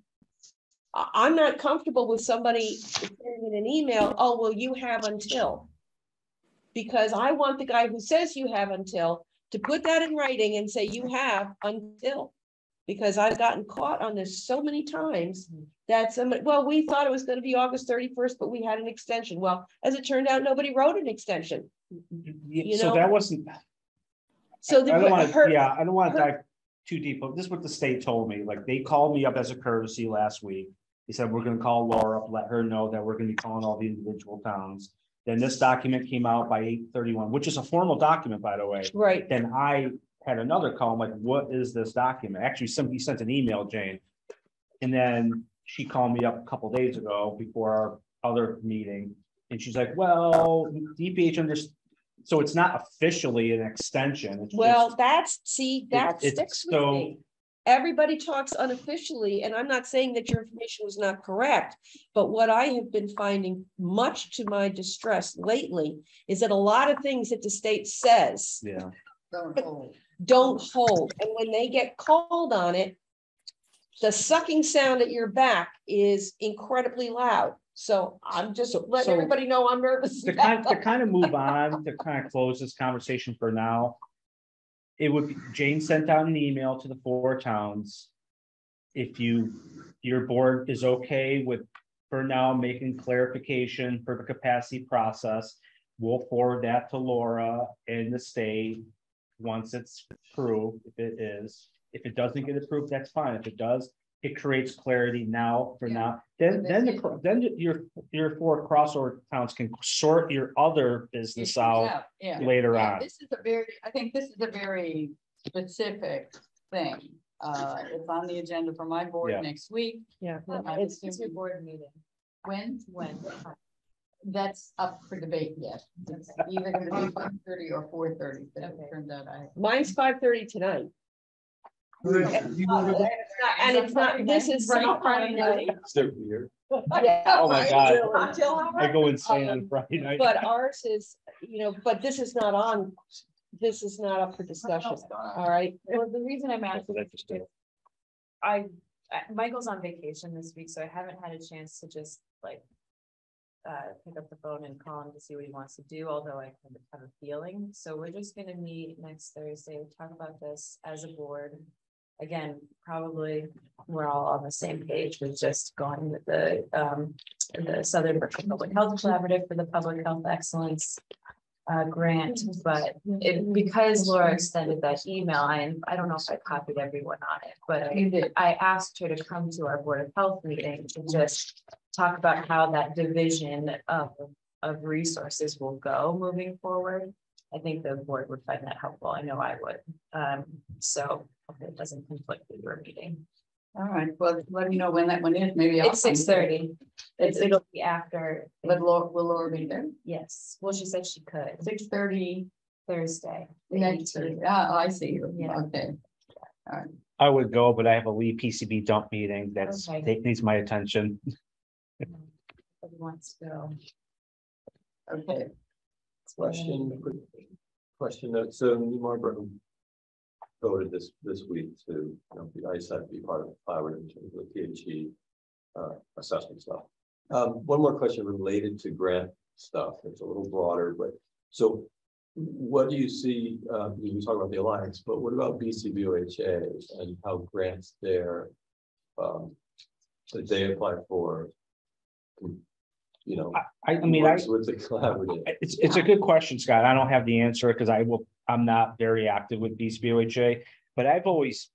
I'm not comfortable with somebody sending in an email, oh, well, you have until, because I want the guy who says you have until to put that in writing and say you have until, because I've gotten caught on this so many times that somebody, well, we thought it was going to be August 31st, but we had an extension. Well, as it turned out, nobody wrote an extension. So that wasn't, so I don't want to dive too deep, but this is what the state told me. Like, they called me up as a courtesy last week. He said, we're going to call Laura up, let her know that we're going to be calling all the individual towns. Then this document came out by 8/31, which is a formal document, by the way. Right. Then I had another call. I'm like, what is this document? Actually, somebody sent an email, Jane. And then she called me up a couple days ago before our other meeting. And she's like, well, DPH understands. So it's not officially an extension. It's well, just, that sticks with me. Everybody talks unofficially, and I'm not saying that your information was not correct, but what I have been finding, much to my distress lately, is that a lot of things that the state says don't hold. And when they get called on it, the sucking sound at your back is incredibly loud. So I'm just letting everybody know I'm nervous. To kind of move on, to kind of close this conversation for now, it would be, Jane sent out an email to the 4 towns. If your board is okay with for now, making clarification for the capacity process. We'll forward that to Laura and the state once it's approved, if it is. If it doesn't get approved, that's fine. If it does, it creates clarity now for now. Then your 4 crossover towns can sort your other business out Yeah. later Yeah, on. this is a very, I think this is a very specific thing. It's on the agenda for my board Yeah. next week. Yeah. It's your board meeting. When? When? That's up for debate yet. It's either gonna be 5:30 or 4:30, but it Okay. turned out Mine's 5:30 tonight. And it's not, this is not Friday night. So weird. Yeah, Oh my God. Until I go insane on Friday night. But ours is, but this is not on, this is not up for discussion, all right? Well, the reason I'm asking is Michael's on vacation this week, so I haven't had a chance to just like pick up the phone and call him to see what he wants to do, although I kind of have a feeling. So we're just gonna meet next Thursday, talk about this as a board. Again, probably we're all on the same page with just going with the Southern Berkshire Public Health Collaborative for the Public Health Excellence grant, but because Laura extended that email, I don't know if I copied everyone on it, but I asked her to come to our Board of Health meeting to just talk about how that division of resources will go moving forward. I think the board would find that helpful. I know I would. So hopefully it doesn't conflict with your meeting. All right, well, let me know when that one is, maybe. It's 6:30. It'll be after. But will Laura be there? Yes, well, she said she could. 6:30 Thursday. next Thursday. Ah, I see you. Yeah. Okay. All right. I would go, but I have a Lee PCB dump meeting that's Okay. needs my attention. Everyone wants to go. Okay. Question. So New Marlboro voted this week to, the ISAC be part of the collaborative in terms of the PHE assessment stuff. One more question related to grant stuff. It's a little broader, but so what do you see? You talk about the alliance, but what about BCBOHA and how grants there that they apply for? I mean, works with the collaborative. It's a good question, Scott. I don't have the answer because I'm not very active with BCBOHA, but I've always,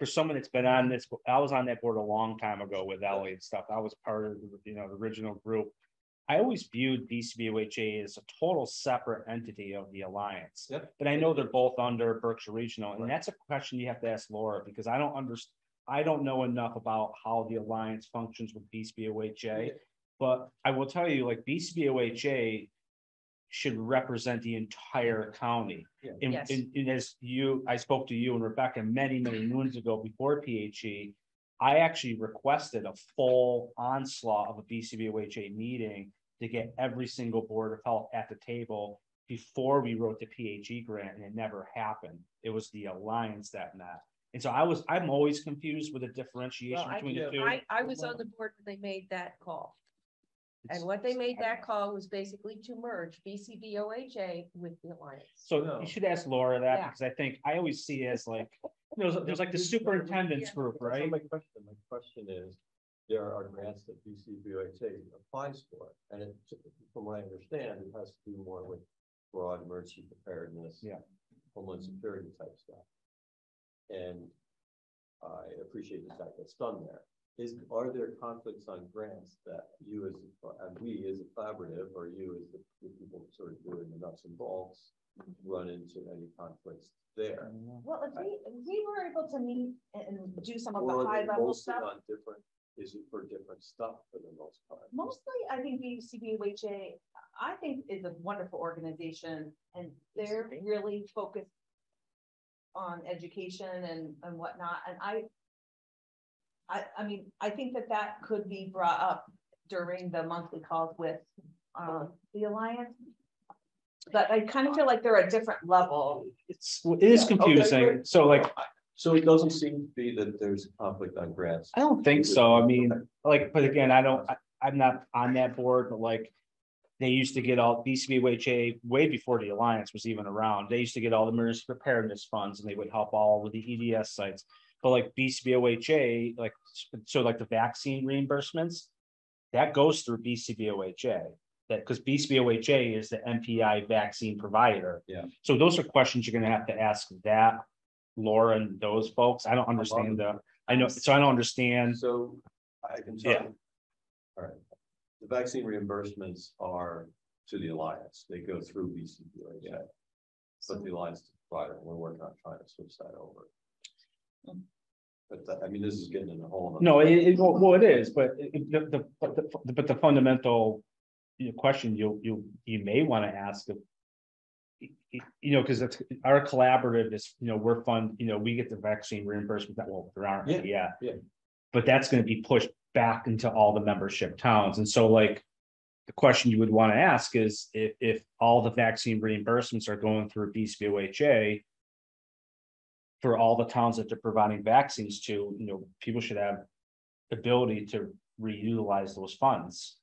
for someone that's been on this, I was on that board a long time ago with Ellie and stuff. I was part of the original group. I always viewed BCBOHA as a total separate entity of the alliance. Yep. But I know they're both under Berkshire Regional, and that's a question you have to ask Laura because I don't know enough about how the alliance functions with BCBOHA. But I will tell you, like BCBOHA should represent the entire county. Yeah. And as I spoke to you and Rebecca many moons ago before PHE, I actually requested a full onslaught of a BCBOHA meeting to get every single board of health at the table before we wrote the PHE grant, and it never happened. It was the alliance that met. And so I'm always confused with the differentiation between the two. I was on the board when they made that call. And what they made that call was basically to merge BCBOHA with the alliance. So you should ask Laura that because I think I always see it as like, there's like the superintendent's group, right? My question is, there are grants that BCBOHA applies for, and from what I understand, it has to do more with broad emergency preparedness, homeland security type stuff. And I appreciate the fact that's done there. Are there conflicts on grants that you we as a collaborative, or you as the people sort of doing the nuts and bolts, run into any conflicts there? Well, if we were able to meet and do some of Or the are high they level mostly stuff. on different? Is it for different stuff for the most part? Mostly, I think BCBOHA, I think, is a wonderful organization, and they're really focused on education and whatnot. And I mean, I think that could be brought up during the monthly calls with the Alliance. But I kind of feel like they're a different level. It is confusing. Okay, So it doesn't seem to be that there's conflict on grants. I don't think so. I mean, but again, I'm not on that board, but like they used to get all BCBOHA way before the alliance was even around. They used to get all the emergency preparedness funds, and they would help all with the EDS sites. But like BCBOHA, like the vaccine reimbursements, that goes through BCBOHA. That because BCBOHA is the MPI vaccine provider. Yeah. So those are questions you're gonna have to ask that, Laura and those folks. I don't understand I don't understand. So I can tell Yeah. you. All right. The vaccine reimbursements are to the Alliance. They go through BCBOHA. But the Alliance is the provider, we're working on trying to switch that over. But I mean, this is getting in a whole. No, it is, but the fundamental question you may want to ask if, because it's our collaborative is, we're we get the vaccine reimbursement that there aren't. Yeah. But that's going to be pushed back into all the membership towns. And so like the question you would want to ask is if all the vaccine reimbursements are going through BCBOHA for all the towns that they're providing vaccines to, people should have ability to reutilize those funds.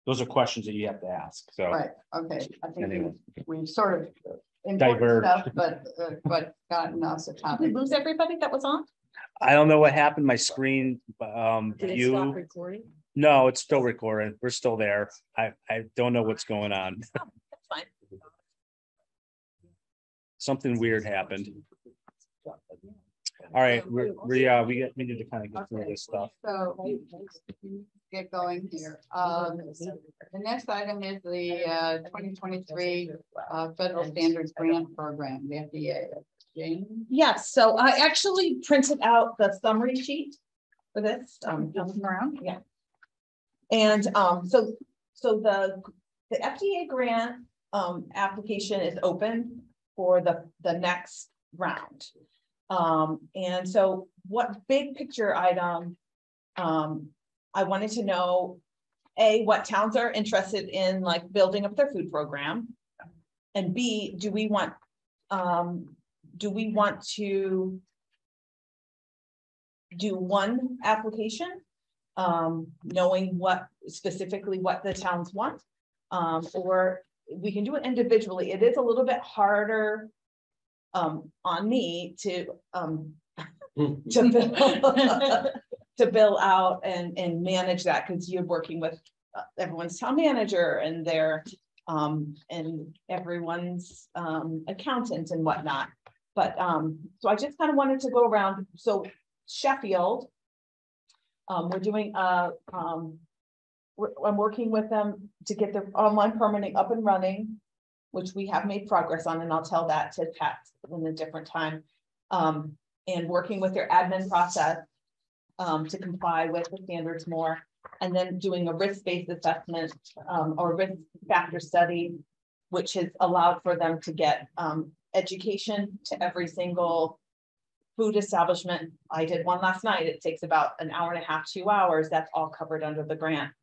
Those are questions that you have to ask. So Right, okay, I think Anyway. we've sort of Diverged. important stuff, but gotten us a Did we topic. lose everybody that was on? I don't know what happened. My screen Did it stop view. recording? No, it's still recording. We're still there. I don't know what's going on. That's fine. Something weird happened. All right, we need to kind of get through Okay. this stuff. So get going here. The next item is the 2023 Federal Standards Grant Program, the FDA. Jane? Yes, so I actually printed out the summary sheet for this. Around? Yeah. And so the FDA grant application is open for the next round. And so what big picture item I wanted to know, A, what towns are interested in like building up their food program? And B, do we want to do one application, knowing specifically what the towns want, or we can do it individually. It is a little bit harder on me to to bill out and manage that, because you're working with everyone's town manager and their and everyone's accountant and whatnot. But so I just kind of wanted to go around. So Sheffield, we're doing I'm working with them to get their online permitting up and running, which we have made progress on, and I'll tell that to Pat in a different time. And working with their admin process to comply with the standards more, and then doing a risk-based assessment or risk factor study, which has allowed for them to get education to every single food establishment. I did one last night. It takes about an hour and a half, 2 hours. That's all covered under the grant.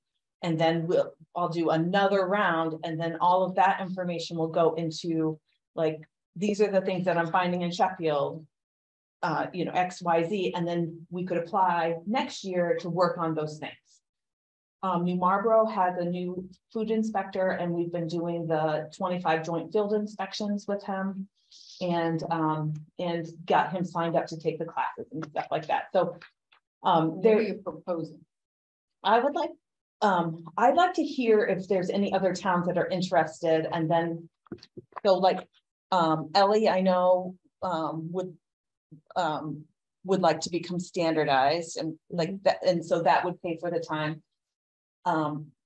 And then I'll do another round, and then all of that information will go into like, these are the things that I'm finding in Sheffield, X, Y, Z, and then we could apply next year to work on those things. New Marlboro has a new food inspector, and we've been doing the 25 joint field inspections with him, and got him signed up to take the classes and stuff like that. So What are you proposing? I'd like to hear if there's any other towns that are interested, and then so like Ellie, I know would like to become standardized, and like that, and so that would pay for the time.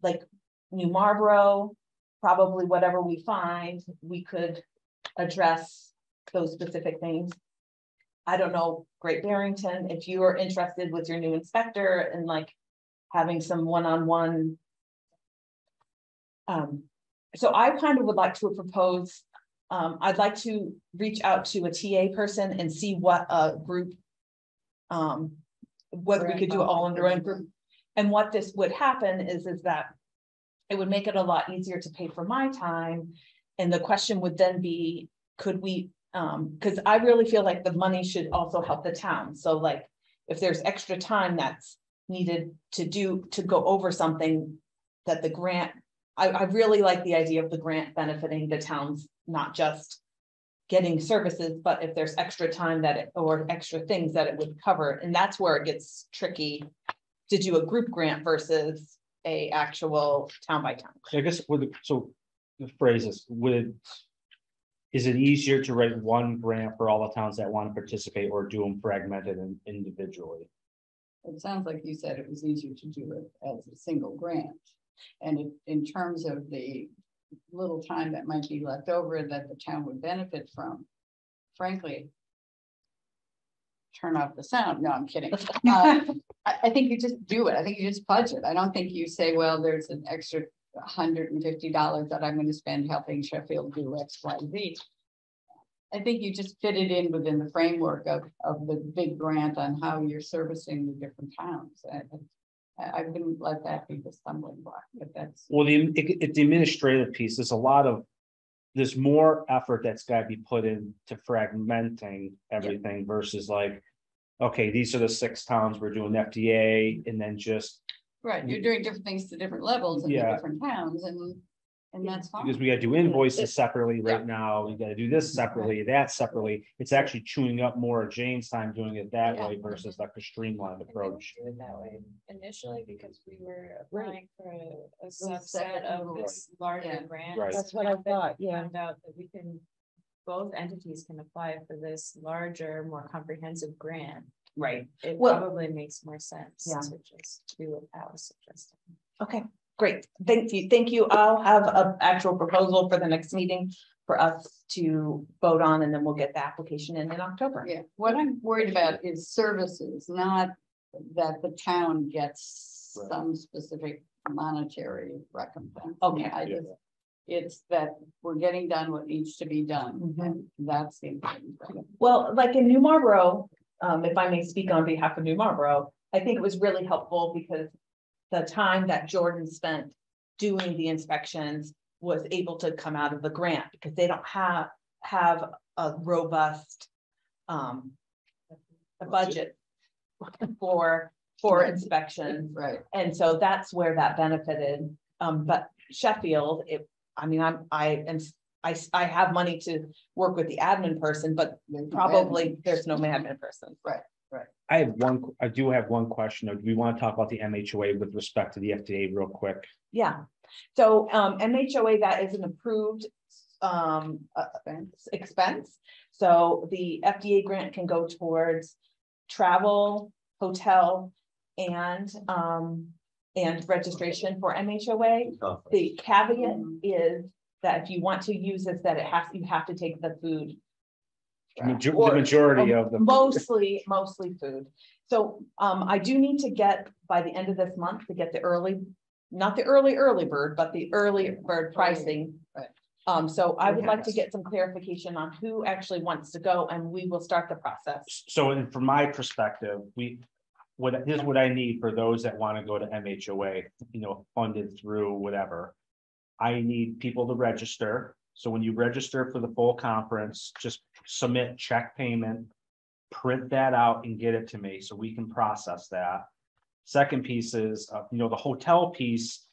Like New Marlboro, probably whatever we find, we could address those specific things. I don't know, Great Barrington, if you are interested with your new inspector and like having some one-on-one. So I kind of would like to propose, I'd like to reach out to a TA person and see what a group, whether we could do it all under one group. And what this would happen is that it would make it a lot easier to pay for my time. And the question would then be, could we, because I really feel like the money should also help the town. So like, if there's extra time that's needed to go over something that the grant, I really like the idea of the grant benefiting the towns, not just getting services, but if there's extra time or extra things that it would cover. And that's where it gets tricky to do a group grant versus a actual town by town. I guess so the phrases is it easier to write one grant for all the towns that want to participate or do them fragmented and individually? It sounds like you said it was easier to do it as a single grant. And in terms of the little time that might be left over that the town would benefit from, frankly, turn off the sound. No, I'm kidding. I think you just do it. I think you just budget. I don't think you say, well, there's an extra $150 that I'm going to spend helping Sheffield do X, Y, Z. I think you just fit it in within the framework of the big grant on how you're servicing the different towns. I wouldn't let that be the stumbling block, but that's. Well, the administrative piece, there's more effort that's got to be put into fragmenting everything versus like, okay, these are the 6 towns we're doing FDA, and then just. Right, you're doing different things to different levels in the different towns, and that's fine. Because we got to do invoices separately right now. We got to do this separately, that separately. It's actually chewing up more of Jane's time doing it that way versus like a streamlined approach. Do it that way initially because we were applying for a subset of this larger grant. Right. That's what I thought, yeah. Found out that both entities can apply for this larger, more comprehensive grant. Right. It Well, probably makes more sense to just do what Pat was suggesting. okay, great. Thank you. Thank you. I'll have an actual proposal for the next meeting for us to vote on, and then we'll get the application in October. Yeah, what I'm worried about is services, not that the town gets some specific monetary recompense. Okay. It's that we're getting done what needs to be done, and that's the important thing. Well, like in New Marlboro, if I may speak on behalf of New Marlboro, I think it was really helpful because the time that Jordan spent doing the inspections was able to come out of the grant because they don't have a robust a budget for inspections. Right. And so that's where that benefited. But Sheffield, I have money to work with the admin person, but probably there's no admin person. Right. I do have one question. Do we want to talk about the MHOA with respect to the FDA real quick? Yeah. So MHOA, that is an approved expense. So the FDA grant can go towards travel, hotel, and registration for MHOA. The caveat is that if you want to use this, that you have to take the food. The majority of the mostly food. So I do need to get by the end of this month to get not the early bird, but the early bird pricing. Right. So I would like to get some clarification on who actually wants to go, and we will start the process. So from my perspective, here's what I need for those that want to go to MHOA, funded through whatever. I need people to register. So when you register for the full conference, just submit check payment, print that out and get it to me so we can process that. Second piece is, the hotel piece,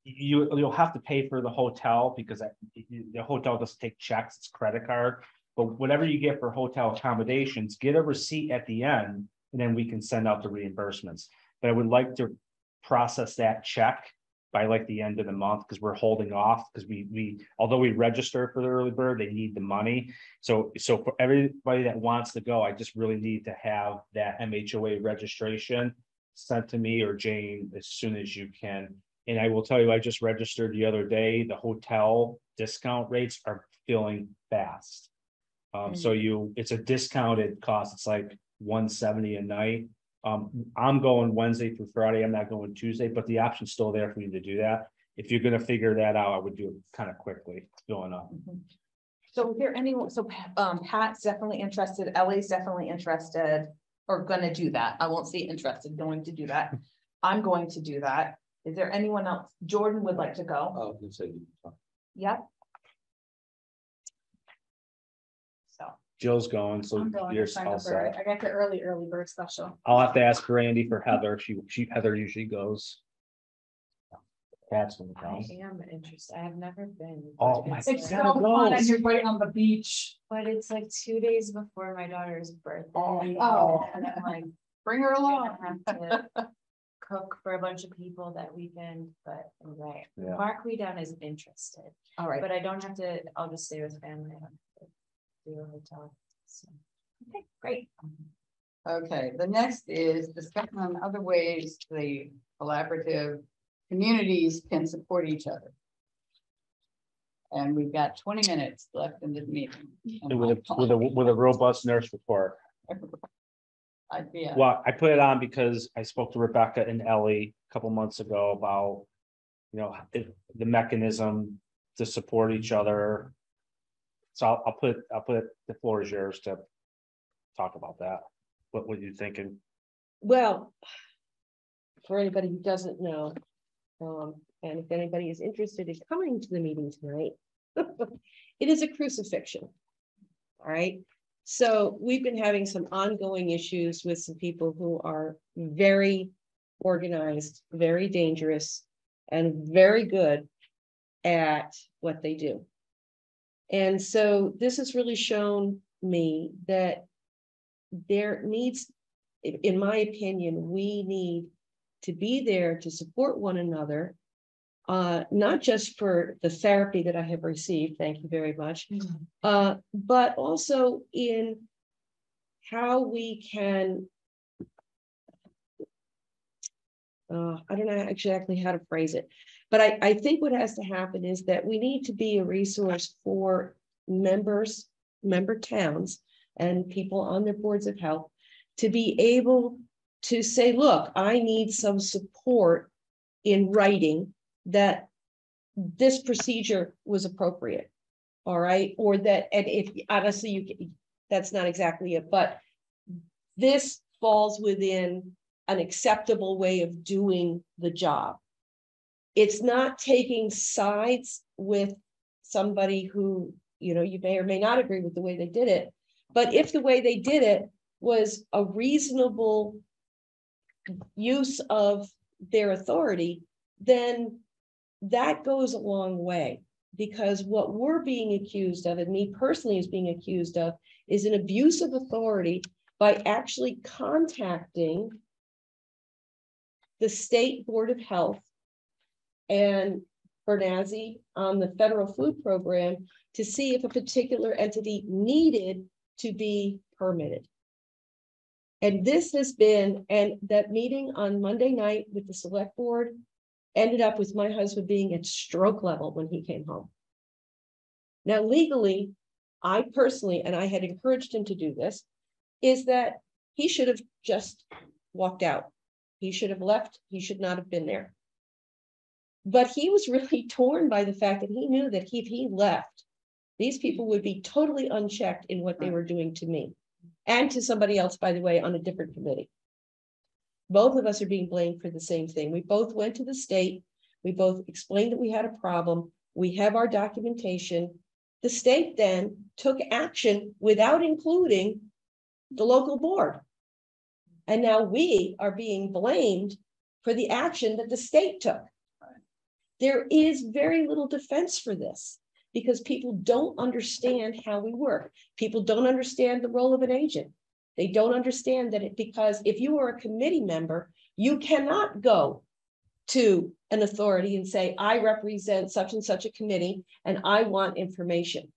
you'll have to pay for the hotel because the hotel doesn't take checks, it's credit card. But whatever you get for hotel accommodations, get a receipt at the end, and then we can send out the reimbursements. But I would like to process that check by like the end of the month because we're holding off because although we register for the early bird, they need the money. So for everybody that wants to go, I just really need to have that MHOA registration sent to me or Jane as soon as you can. And I will tell you, I just registered the other day. The hotel discount rates are filling fast. So it's a discounted cost. It's like $170 a night. I'm going Wednesday through Friday. I'm not going Tuesday, but the option's still there for you to do that. If you're going to figure that out, I would do it kind of quickly going up. So is there anyone, Pat's definitely interested, Ellie's definitely interested, or gonna do that. I won't say interested, going to do that. I'm going to do that. Is there anyone else? Jordan would like to go. Oh, you said Yep. So Jill's going, so I'm going. you're I signed all up for it. set. I got the early bird special. I'll have to ask Randy for Heather. Heather usually goes. That's when I am interested. I have never been. Oh but my it's It's like- so fun and you're right on the beach. But it's like 2 days before my daughter's birthday. Oh. And I'm like, Bring her I along. have to cook for a bunch of people that weekend, but anyway, Yeah. mark me down as interested. All right. But I don't have to, I'll just stay with family. I don't have to do a hotel. So, okay, great. Okay, the next is discussion on other ways the collaborative communities can support each other. And we've got 20 minutes left in this meeting. With a robust nurse report. Yeah. Well, I put it on because I spoke to Rebecca and Ellie a couple months ago about, you know, the mechanism to support each other. So I'll put the floor is yours to talk about that. What were you thinking? Well, for anybody who doesn't know, and if anybody is interested in coming to the meeting tonight, it is a crucifixion. All right. So we've been having some ongoing issues with some people who are very organized, very dangerous, and very good at what they do. And so this has really shown me that there needs, in my opinion, we need to be there to support one another, not just for the therapy that I have received, thank you very much, but also in how we can, I don't know exactly how to phrase it, but I think what has to happen is that we need to be a resource for member towns and people on their boards of health to be able to say, look, I need some support in writing that this procedure was appropriate. All right. Or that, and if honestly, that's not exactly it, but this falls within an acceptable way of doing the job. It's not taking sides with somebody who, you know, you may or may not agree with the way they did it, but if the way they did it was a reasonable use of their authority, then that goes a long way, because what we're being accused of, and me personally is being accused of, is an abuse of authority by actually contacting the State Board of Health and Bernazzi on the federal food program to see if a particular entity needed to be permitted. And this has been, and that meeting on Monday night with the select board ended up with my husband being at stroke level when he came home. Now, legally, I personally, and I had encouraged him to do this, is that he should have just walked out. He should have left. He should not have been there. But he was really torn by the fact that he knew that if he left, these people would be totally unchecked in what they were doing to me and to somebody else, by the way, on a different committee. Both of us are being blamed for the same thing. We both went to the state. We both explained that we had a problem. We have our documentation. The state then took action without including the local board. And now we are being blamed for the action that the state took. There is very little defense for this because people don't understand how we work. People don't understand the role of an agent. They don't understand that because if you are a committee member, you cannot go to an authority and say, I represent such and such a committee and I want information.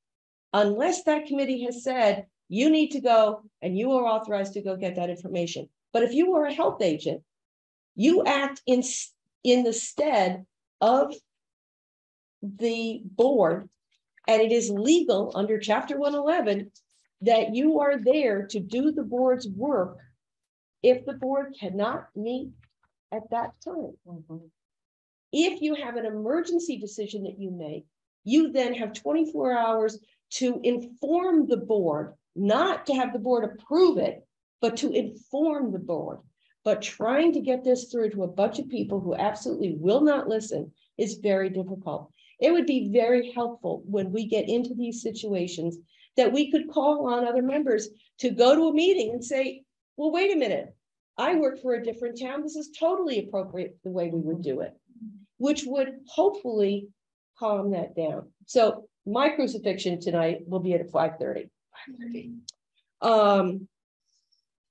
Unless that committee has said, you need to go and you are authorized to go get that information. But if you are a health agent, you act in the stead of the board, and it is legal under Chapter 111 that you are there to do the board's work if the board cannot meet at that time. If you have an emergency decision that you make, you then have 24 hours to inform the board, not to have the board approve it, but to inform the board. But trying to get this through to a bunch of people who absolutely will not listen is very difficult. It would be very helpful when we get into these situations that we could call on other members to go to a meeting and say, well, wait a minute, I work for a different town. This is totally appropriate the way we would do it, which would hopefully calm that down. So my crucifixion tonight will be at 5:30.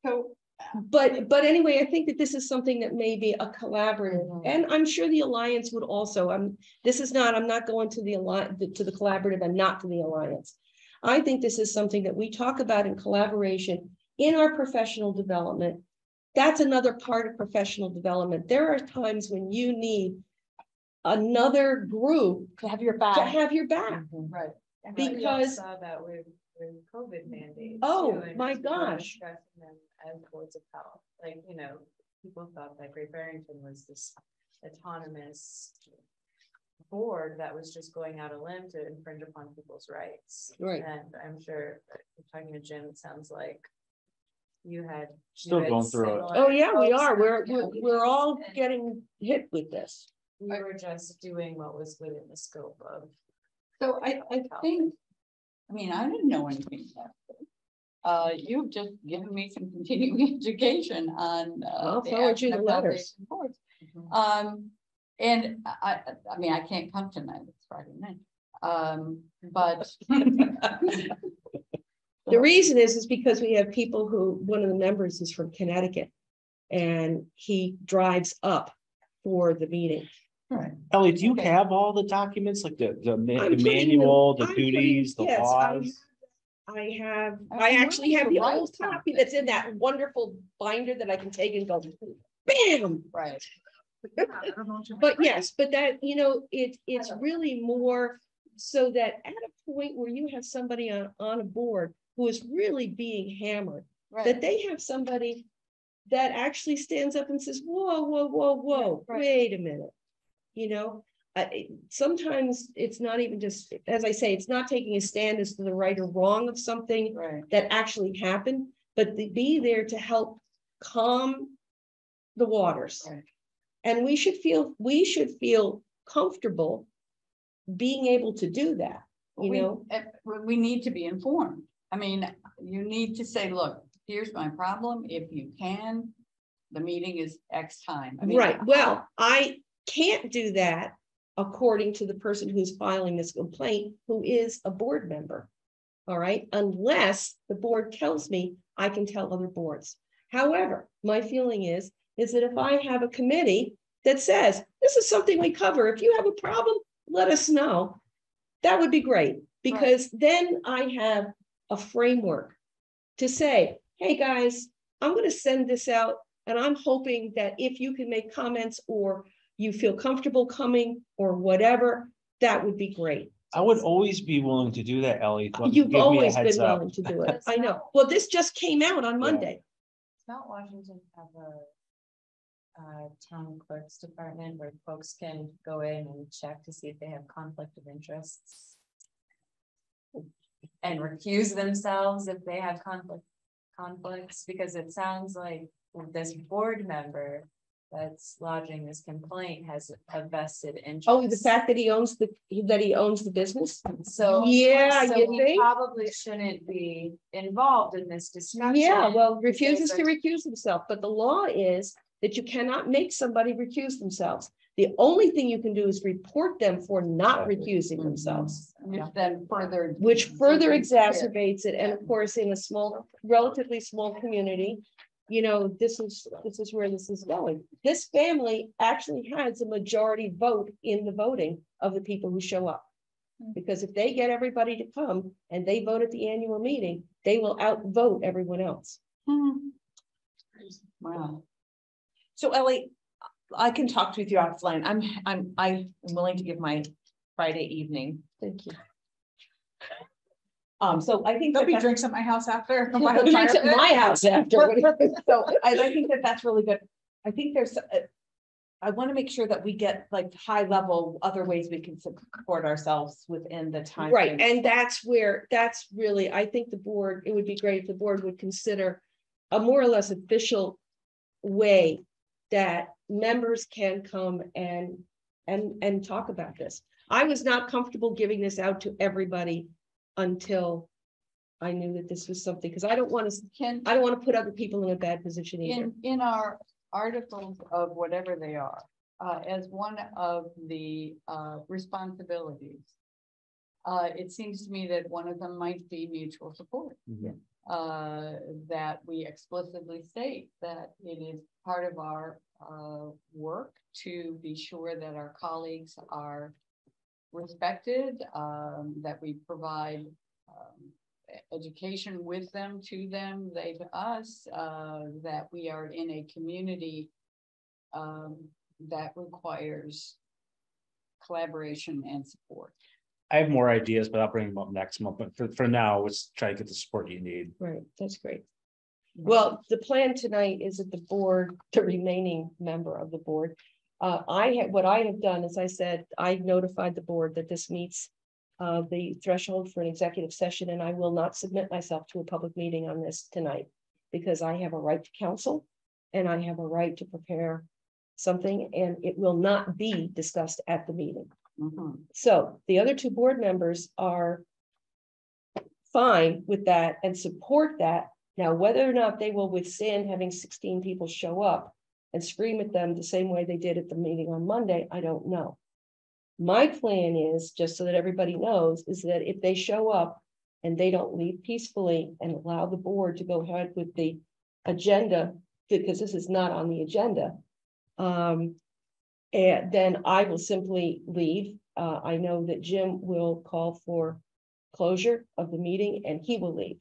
So But anyway, I think that this is something that may be a collaborative, and I'm sure the Alliance would also, I'm not going to the Alliance, to the collaborative and not to the Alliance. I think this is something that we talk about in collaboration in our professional development. That's another part of professional development. There are times when you need another group To have your back. to have your back. Right. Because- saw that with COVID mandates. Oh, too, and my people gosh. discussing them as boards of health. Like, you know, people thought that Great Barrington was this autonomous board that was just going out a limb to infringe upon people's rights. Right. And I'm sure, talking to Jim, it sounds like you had. Still going through it. Oh, yeah, we are. Yeah. We're all getting hit with this. We were just doing what was within the scope of. So I think, I mean, I didn't know anything about this. You've just given me some continuing education on. I'll forward you the letters. And I mean, I can't come tonight, it's Friday night. But. The reason is because we have people who, one of the members is from Connecticut, and he drives up for the meeting. Right. Ellie, do you Okay. have all the documents, like the I'm putting manual, the I'm duties, the putting- yes, laws? I actually have the old copy that's in that wonderful binder that I can take and go, bam. Right. But yes, but that, you know, it's really more so that at a point where you have somebody on a board who is really being hammered, that Right. they have somebody that actually stands up and says, whoa, whoa, whoa, whoa, Right. wait a minute. You know, sometimes it's not even just, as I say, it's not taking a stand as to the right or wrong of something Right. that actually happened, but to be there to help calm the waters. Right. And we should feel comfortable being able to do that, you know? We need to be informed. I mean, you need to say, look, here's my problem. If you can, the meeting is X time. I mean, Right, well, I can't do that according to the person who's filing this complaint, who is a board member. All right, unless the board tells me I can tell other boards. However, my feeling is that if I have a committee that says, this is something we cover, if you have a problem, let us know. That would be great, because then I have a framework to say, hey, guys, I'm going to send this out, and I'm hoping that if you can make comments or you feel comfortable coming or whatever, that would be great. I would always be willing to do that, Ellie. You've Give me a always heads been up. willing to do it. I know. Well, this just came out on Monday. Mount Washington have a town clerk's department where folks can go in and check to see if they have conflict of interests and recuse themselves if they have conflicts, because it sounds like this board member that's lodging this complaint has a vested interest. Oh, the fact that he owns the business. So Yeah, so you he think? probably shouldn't be involved in this discussion. Yeah, well, refuses to because recuse himself, but the law is that you cannot make somebody recuse themselves. The only thing you can do is report them for not recusing themselves, Which then further. which further exacerbates it. And of course, in a relatively small community, you know, this is where this is going. This family actually has a majority vote in the voting of the people who show up. Because if they get everybody to come and they vote at the annual meeting, they will outvote everyone else. Wow. So Ellie, I can talk with you offline. I'm willing to give my Friday evening. Thank you. So I think There'll be that drinks at my house after. Drinks at my house after. so I think that that's really good. I think there's, I want to make sure that we get like high level other ways we can support ourselves within the time. Right, frame. and that's really, I think the board, it would be great if the board would consider a more or less official way that members can come and talk about this. I was not comfortable giving this out to everybody until I knew that this was something, because I don't want to put other people in a bad position either. In our articles of whatever they are, as one of the responsibilities, it seems to me that one of them might be mutual support. that we explicitly state that it is part of our work to be sure that our colleagues are respected, that we provide education with them, to them, they to us, that we are in a community that requires collaboration and support. I have more ideas, but I'll bring them up next month. But for now, let's try to get the support you need. Right, that's great. Well, the plan tonight is that the board, the remaining member of the board, what I have done is I said, I notified the board that this meets the threshold for an executive session, and I will not submit myself to a public meeting on this tonight because I have a right to counsel and I have a right to prepare something, and it will not be discussed at the meeting. So the other two board members are fine with that and support that. Now, whether or not they will withstand having 16 people show up and scream at them the same way they did at the meeting on Monday, I don't know. My plan is, just so that everybody knows, is that if they show up and they don't leave peacefully and allow the board to go ahead with the agenda, because this is not on the agenda, and then I will simply leave. I know that Jim will call for closure of the meeting and he will leave.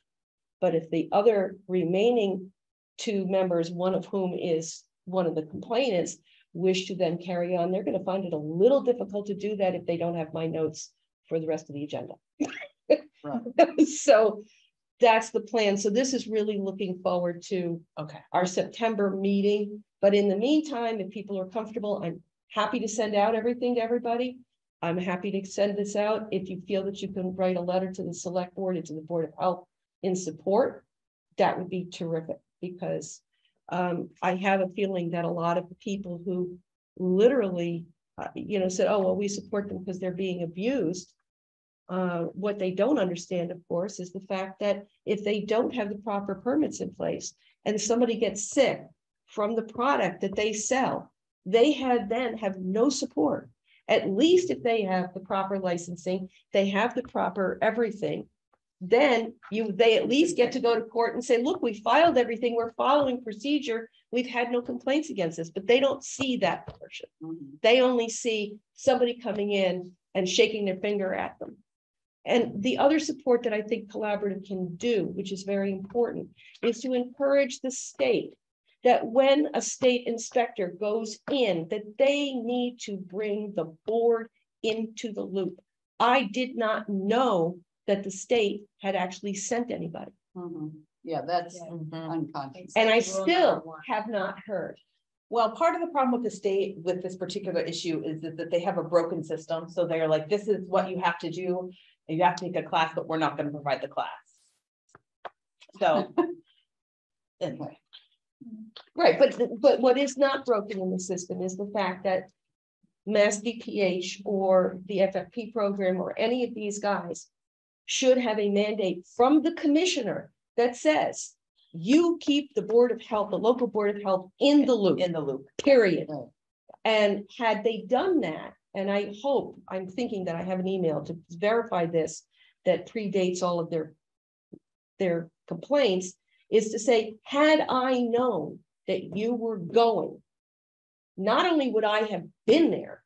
But if the other remaining two members, one of whom is one of the complainants, wish to then carry on, they're going to find it a little difficult to do that if they don't have my notes for the rest of the agenda. So that's the plan. So this is really looking forward to our September meeting. But in the meantime, if people are comfortable, I'm happy to send out everything to everybody. I'm happy to send this out. If you feel that you can write a letter to the select board and to the Board of Health in support, that would be terrific, because I have a feeling that a lot of the people who literally, said, oh, well, we support them because they're being abused. What they don't understand, of course, is the fact that if they don't have the proper permits in place and somebody gets sick from the product that they sell, they then have no support. At least if they have the proper licensing, they have the proper everything, then they at least get to go to court and say, look, we filed everything, we're following procedure, we've had no complaints against us. But they don't see that portion. They only see somebody coming in and shaking their finger at them. And the other support that I think Collaborative can do, which is very important, is to encourage the state that when a state inspector goes in, that they need to bring the board into the loop. I did not know that the state had actually sent anybody. Yeah, that's unconscious. And I still have not heard. Well, part of the problem with the state with this particular issue is that they have a broken system. So they're like, this is what you have to do. You have to take a class, but we're not going to provide the class. So anyway. Right, but what is not broken in the system is the fact that Mass DPH or the FFP program or any of these guys should have a mandate from the commissioner that says you keep the Board of Health, the local Board of Health in the loop. Period. And had they done that, and I'm thinking that I have an email to verify this that predates all of their complaints, is to say, had I known that you were going, not only would I have been there,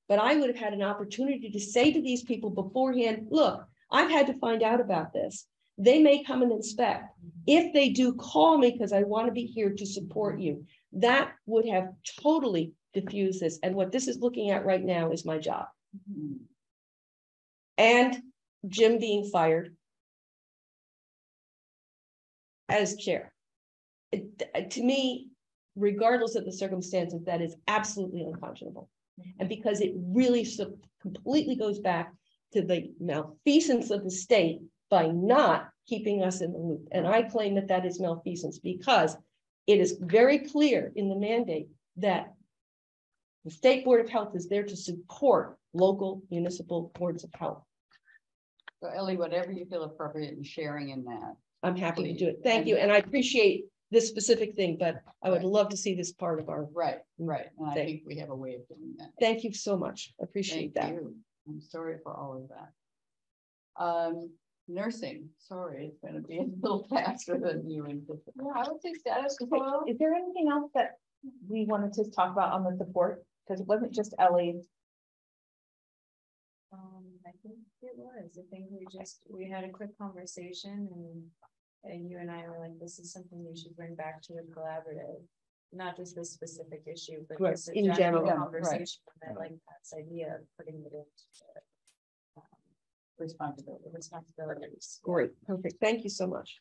but I would have had an opportunity to say to these people beforehand, look, I've had to find out about this. They may come and inspect. If they do, call me because I want to be here to support you. That would have totally diffused this. And what this is looking at right now is my job. And Jim being fired as chair. To me, regardless of the circumstances, that is absolutely unconscionable. And because it really completely goes back to the malfeasance of the state by not keeping us in the loop. And I claim that that is malfeasance because it is very clear in the mandate that the State Board of Health is there to support local municipal boards of health. So Ellie, whatever you feel appropriate in sharing in that. I'm happy to do it. Thank you. And I appreciate this specific thing, but I would love to see this part of our. Right. And I think we have a way of doing that. Thank you so much. Appreciate that. I'm sorry for all of that. Nursing, sorry, it's gonna be a little faster than you anticipated. Yeah, I would say status quo. Is there anything else that we wanted to talk about on the support? Because it wasn't just Ellie. I think it was. I think we had a quick conversation and you and I were like, this is something we should bring back to the collaborative. Not just this specific issue, but Right, just a in general, conversation. And I like Pat's idea of putting it into responsibilities. Great, perfect. Thank you so much.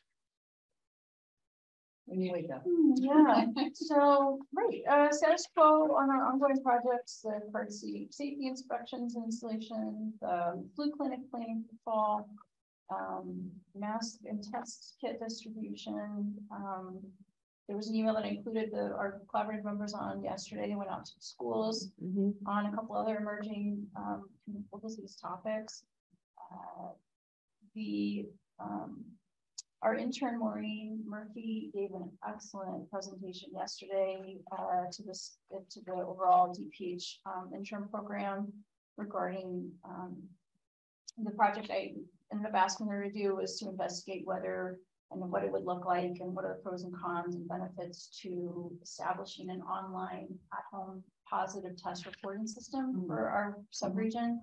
Anyway, go. Yeah, so, right, status quo on our ongoing projects, the emergency safety inspections and installation, the flu clinic planning for fall, mask and test kit distribution. There was an email that I included our collaborative members on yesterday. They went out to schools on a couple other emerging communicable disease topics. Our intern Maureen Murphy gave an excellent presentation yesterday to the overall DPH intern program regarding the project. I ended up asking her to do was to investigate whether and what it would look like and what are the pros and cons and benefits to establishing an online at-home positive test reporting system for our subregion.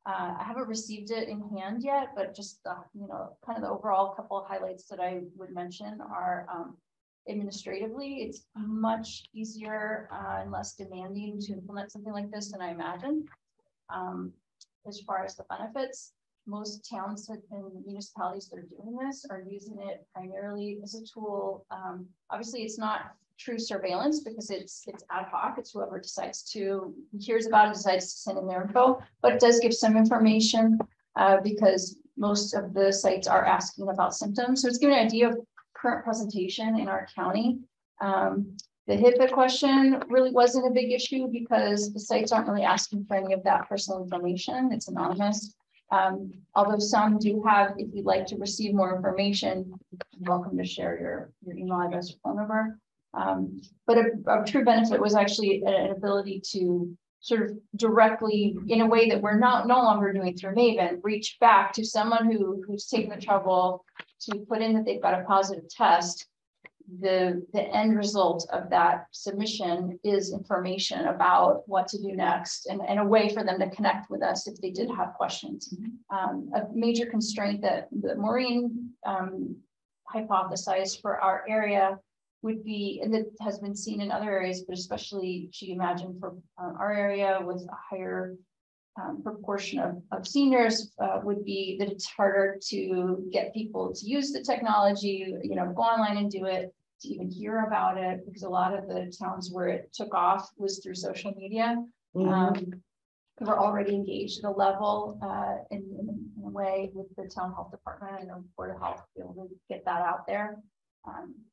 I haven't received it in hand yet, but just kind of the overall couple of highlights that I would mention are administratively, it's much easier and less demanding to implement something like this than I imagined. As far as the benefits, most towns and municipalities that are doing this are using it primarily as a tool. Obviously, it's not true surveillance because it's ad hoc. It's whoever hears about it, decides to send in their info, but it does give some information because most of the sites are asking about symptoms. So it's giving an idea of current presentation in our county. The HIPAA question really wasn't a big issue because the sites aren't really asking for any of that personal information. It's anonymous. Although some do have, if you'd like to receive more information, you're welcome to share your email address or phone number. But a true benefit was actually an ability to sort of directly, in a way that we're no longer doing through Maven, reach back to someone who's taken the trouble to put in that they've got a positive test. The end result of that submission is information about what to do next and a way for them to connect with us if they did have questions. A major constraint that Maureen hypothesized for our area would be, and that has been seen in other areas, but especially she imagined for our area with a higher proportion of seniors, would be that it's harder to get people to use the technology, go online and do it, to even hear about it, because a lot of the towns where it took off was through social media. We're already engaged at a level in a way with the town health department and the Board of Health to be able to get that out there.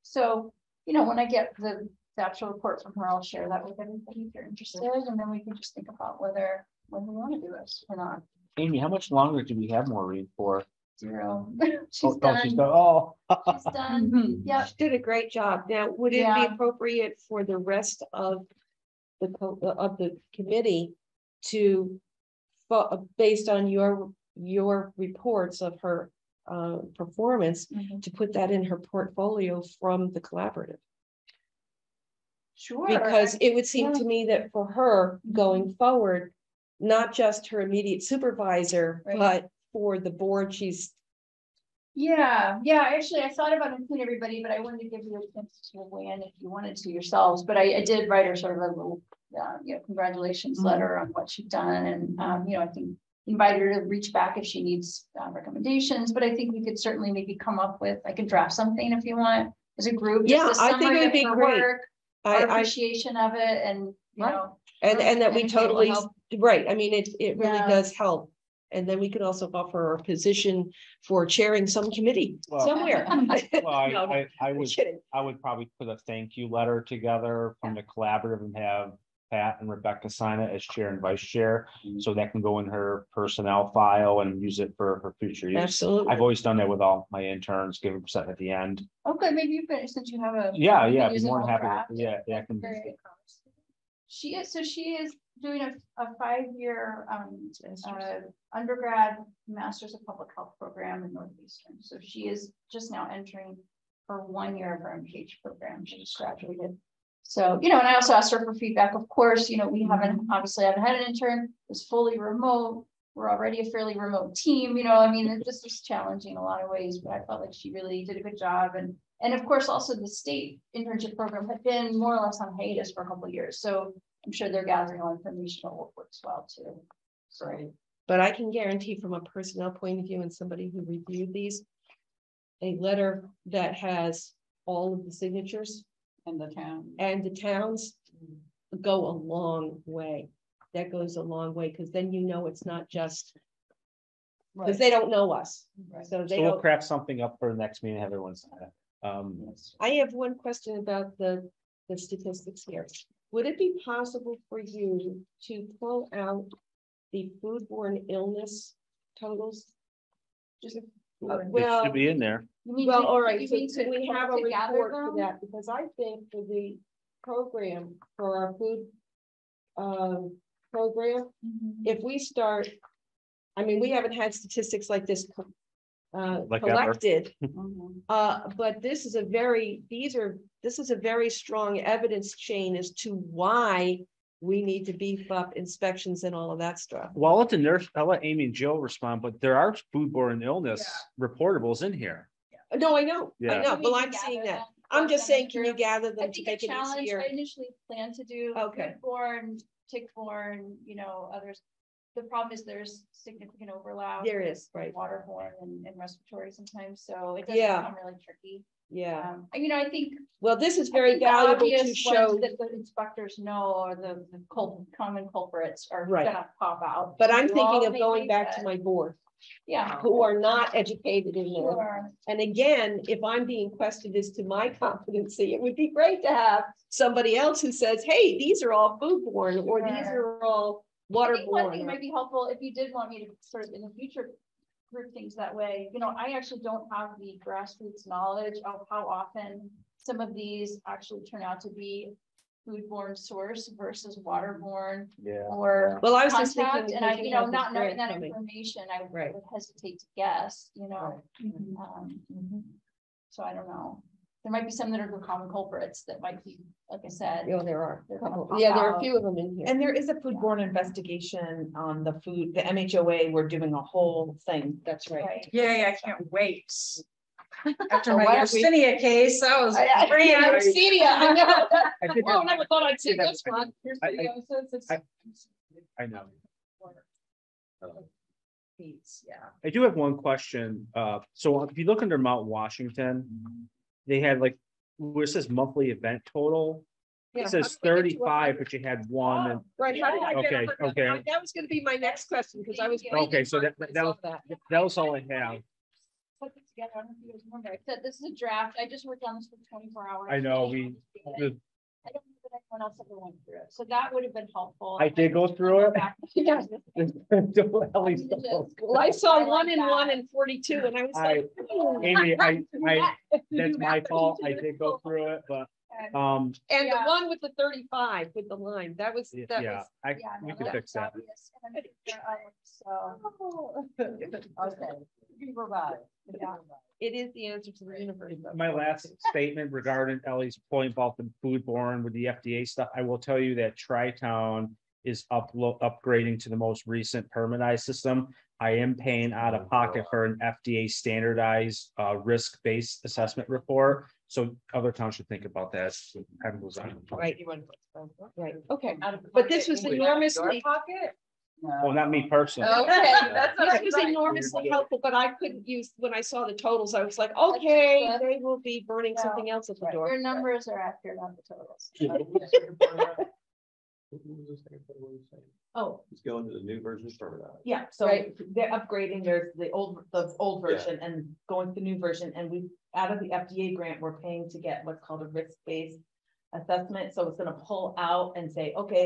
So, when I get the actual report from her, I'll share that with everybody if you're interested, and then we can just think about whether we want to do this or not. Amy, how much longer do we have Maureen for? 0. She's done. She's done. Yeah, She did a great job. Now, would it be appropriate for the rest of the committee to, based on your reports of her performance, to put that in her portfolio from the collaborative? Sure. Because it would seem to me that for her going forward, not just her immediate supervisor, but for the board, she's. Yeah. Actually, I thought about including everybody, but I wanted to give you a chance to weigh in if you wanted to yourselves. But I did write her sort of a little, congratulations letter on what she's done, and I think invite her to reach back if she needs recommendations. But I think we could certainly maybe come up with. I could draft something if you want as a group. Just a I think it would be great. Work, our appreciation of it, and and that we totally right. I mean, it really does help. And then we could also offer a position for chairing some committee somewhere. Well, I would probably put a thank you letter together from the collaborative and have Pat and Rebecca sign it as chair and vice chair, so that can go in her personnel file and use it for her future use. Absolutely. I've always done that with all my interns, give them something at the end. Okay, maybe you finish since you have a be more than happy. I can. She is doing a 5-year undergrad Masters of Public Health program in Northeastern. So she is just now entering her 1 year of her MPH program. She just graduated. So, and I also asked her for feedback. Of course, we haven't had an intern. It was fully remote. We're already a fairly remote team. This was challenging in a lot of ways, but I felt like she really did a good job. And of course, also the state internship program had been more or less on hiatus for a couple of years. So I'm sure they're gathering all information that will work well too. Right. But I can guarantee from a personnel point of view and somebody who reviewed these, a letter that has all of the signatures And the towns go a long way. That goes a long way, because then it's not just because they don't know us. Right. So we'll craft something up for the next meeting, have everyone sign it. I have one question about the statistics here. Would it be possible for you to pull out the foodborne illness totals? It should be in there. Well, all right, so we have a report for that, because I think for the program, for our food program, if we start, we haven't had statistics like this collected, but this is a very strong evidence chain as to why we need to beef up inspections and all of that stuff. Well, I'll let Amy and Jill respond, but there are foodborne illness reportables in here. No, I know. Yeah. I know. Well, I'm seeing that. I'm just saying, can you gather them to make it easier? I initially planned to do foodborne, tick-borne, others. The problem is there's significant overlap. There is, right. Waterborne and respiratory sometimes, so it does become really tricky. Yeah. I think. Well, this is very valuable to show that the inspectors know, or the common culprits are gonna pop out. But I'm thinking of going back to my board. Yeah. Who are not educated in this. And again, if I'm being questioned as to my competency, it would be great to have somebody else who says, hey, these are all foodborne, or these are all waterborne. One thing might be helpful if you did want me to sort of in the future group things that way. I actually don't have the grassroots knowledge of how often some of these actually turn out to be foodborne source versus waterborne or well, I was contact. just thinking, and I, not knowing that information, I would hesitate to guess. So I don't know. There might be some that are the common culprits that might be, like I said. There are. There are a few of them in here. And there is a foodborne investigation on the food. The MHOA, we're doing a whole thing. That's right. Yay, I can't wait. After my Yersinia case, I was Yersinia. I know. I never thought I'd see this one. I know. Yeah. I do have one question. So if you look under Mount Washington, they had where it says monthly event total. It says 35, but you had one. And right. How did I get okay. That was going to be my next question, because I was so that was all I have. Put it together. I don't know if you guys remember. I said this is a draft. I just worked on this for 24 hours. I know I don't know that anyone else ever went through it. So that would have been helpful. I did go through it. Well, I saw 1 and 1 and 42, and I was like, Amy, that's my fault. I did go through it, but and the one with the 35 with the line, that was we can fix that. It is the answer to the universe. My last statement regarding Ellie's point about the foodborne with the FDA stuff, I will tell you that Tri-Town is upgrading to the most recent permanized system. I am paying out of pocket for an FDA standardized risk-based assessment report. So other towns should think about that. Right. Right. Okay. But this was enormously pocket. Well, not me personally. Okay, this was enormously helpful, but I couldn't use, when I saw the totals, I was like, okay, they will be burning something else at the door. Your numbers are accurate on the totals. Oh, It's going to the new version for that. yeah. So they're upgrading. There's the old version and going to the new version. And we, out of the FDA grant, we're paying to get what's called a risk-based assessment. So it's going to pull out and say, okay,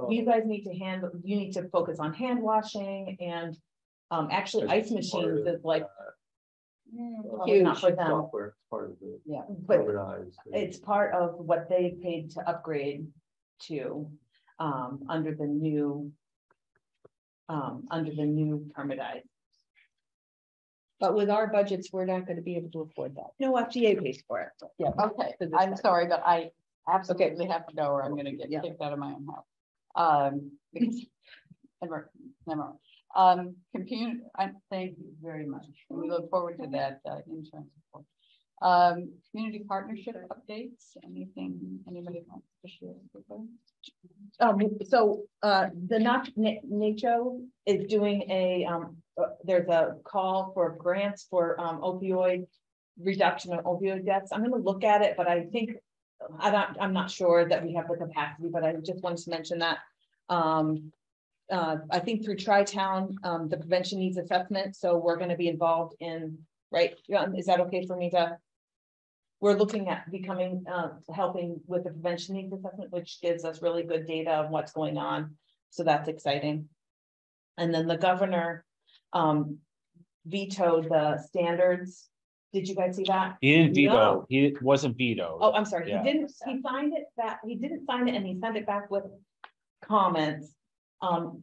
you guys need to you need to focus on hand washing, and actually ice machines is like huge, not for them. Software, part of the But organized. it's part of what they paid to upgrade to. under the new permitized. But with our budgets, we're not gonna be able to afford that. No, FDA pays for it. Yeah. Okay, For this I'm time. sorry, but I absolutely have to go or I'm gonna get Yeah. kicked out of my own house. Because, never mind. Thank you very much. We look forward to that, insurance report. Community partnership updates, anything, anybody wants to share? So the NACHO is doing there's a call for grants for opioid reduction of opioid deaths. I'm gonna look at it, but I think I'm not sure that we have the capacity, but I just wanted to mention that. I think through Tri-Town, the prevention needs assessment, so we're gonna be involved in, right? Is that okay for me to? We're looking at becoming, helping with the prevention needs assessment, which gives us really good data of what's going on. So that's exciting. And then the governor vetoed the standards. Did you guys see that? He didn't veto, No. he wasn't vetoed. Oh, I'm sorry. Yeah. He didn't, he signed it back. He didn't sign it and he sent it back with comments. And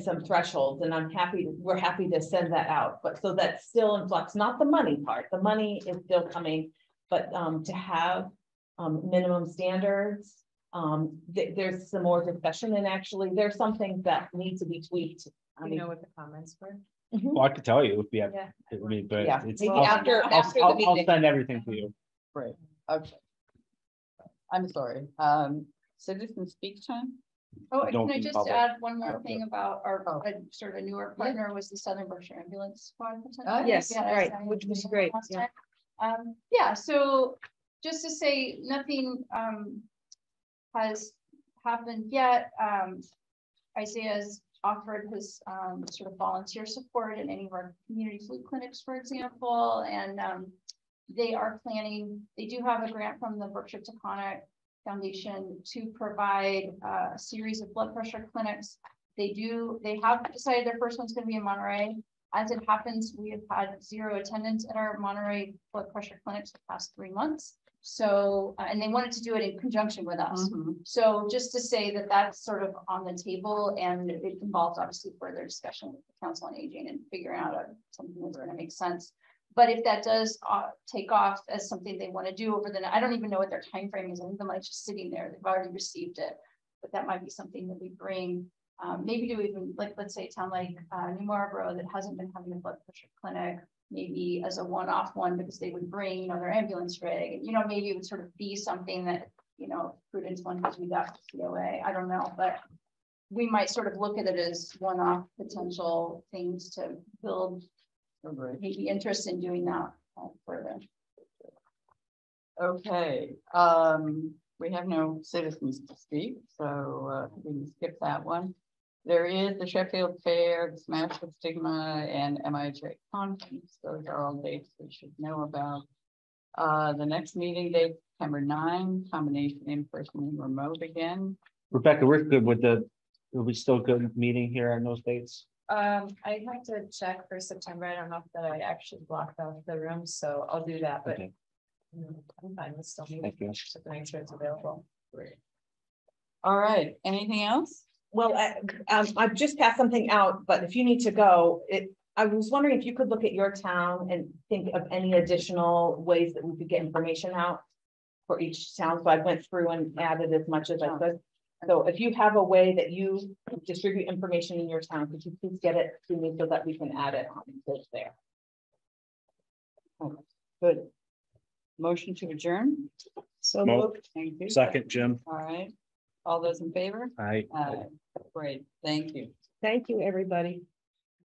some thresholds, and we're happy to send that out, but so that's still in flux, not the money part, the money is still coming, but to have minimum standards, there's some more discussion, and actually there's some things that need to be tweaked. You know what the comments were? Well, I could tell you if we have, Yeah. I mean, but Yeah, it's, maybe I'll, after I'll the meeting. send everything to you. Right, okay. I'm sorry, citizen speak time? Oh, Don't can I be just public. add one more thing Yeah. about our sort of a newer partner was the Southern Berkshire Ambulance Squad. Yes, We had a right, signing which was meeting great, last yeah. time. Yeah, so just to say, nothing has happened yet. Isaiah's offered his sort of volunteer support in any of our community flu clinics, for example, and they are planning, they do have a grant from the Berkshire Taconic Foundation to provide a series of blood pressure clinics. They have decided their first one's going to be in Monterey. As it happens, we have had 0 attendance at our Monterey blood pressure clinics the past 3 months. So, and they wanted to do it in conjunction with us. So just to say that that's sort of on the table, and it involves obviously further discussion with the Council on Aging and figuring out something that's going to make sense. But if that does take off as something they want to do over I don't even know what their time frame is. I think the money's just sitting there. They've already received it, but that might be something that we bring. Maybe do even like, let's say a town like New Marlboro that hasn't been having a blood pressure clinic, maybe as a one-off one, because they would bring, their ambulance rig, and, maybe it would sort of be something that, Prudence wanted to do that for COA. I don't know, but we might sort of look at it as one-off potential things to build maybe interest in doing that further. Okay, we have no citizens to speak, so we can skip that one. There is the Sheffield Fair, the Smash with Stigma, and MIJ Conference. Those are all dates we should know about. The next meeting date, September 9, combination in person and remote again. Rebecca, we're good with will we still good meeting here on those dates? I have to check for September. I don't know if that I actually blocked off the room, so I'll do that, but Okay. I'm fine with still meeting. Thank you. Just to make sure it's available. Great. All right, anything else? Well, I've just passed something out, but if you need to go, I was wondering if you could look at your town and think of any additional ways that we could get information out for each town. So I went through and added as much as I could. So if you have a way that you distribute information in your town, could you please get it to me so that we can add it on there? Good. Motion to adjourn. So Mo- Thank you. Second, Jim. All right. All those in favor? Aye. Great. Thank you. thank you, everybody.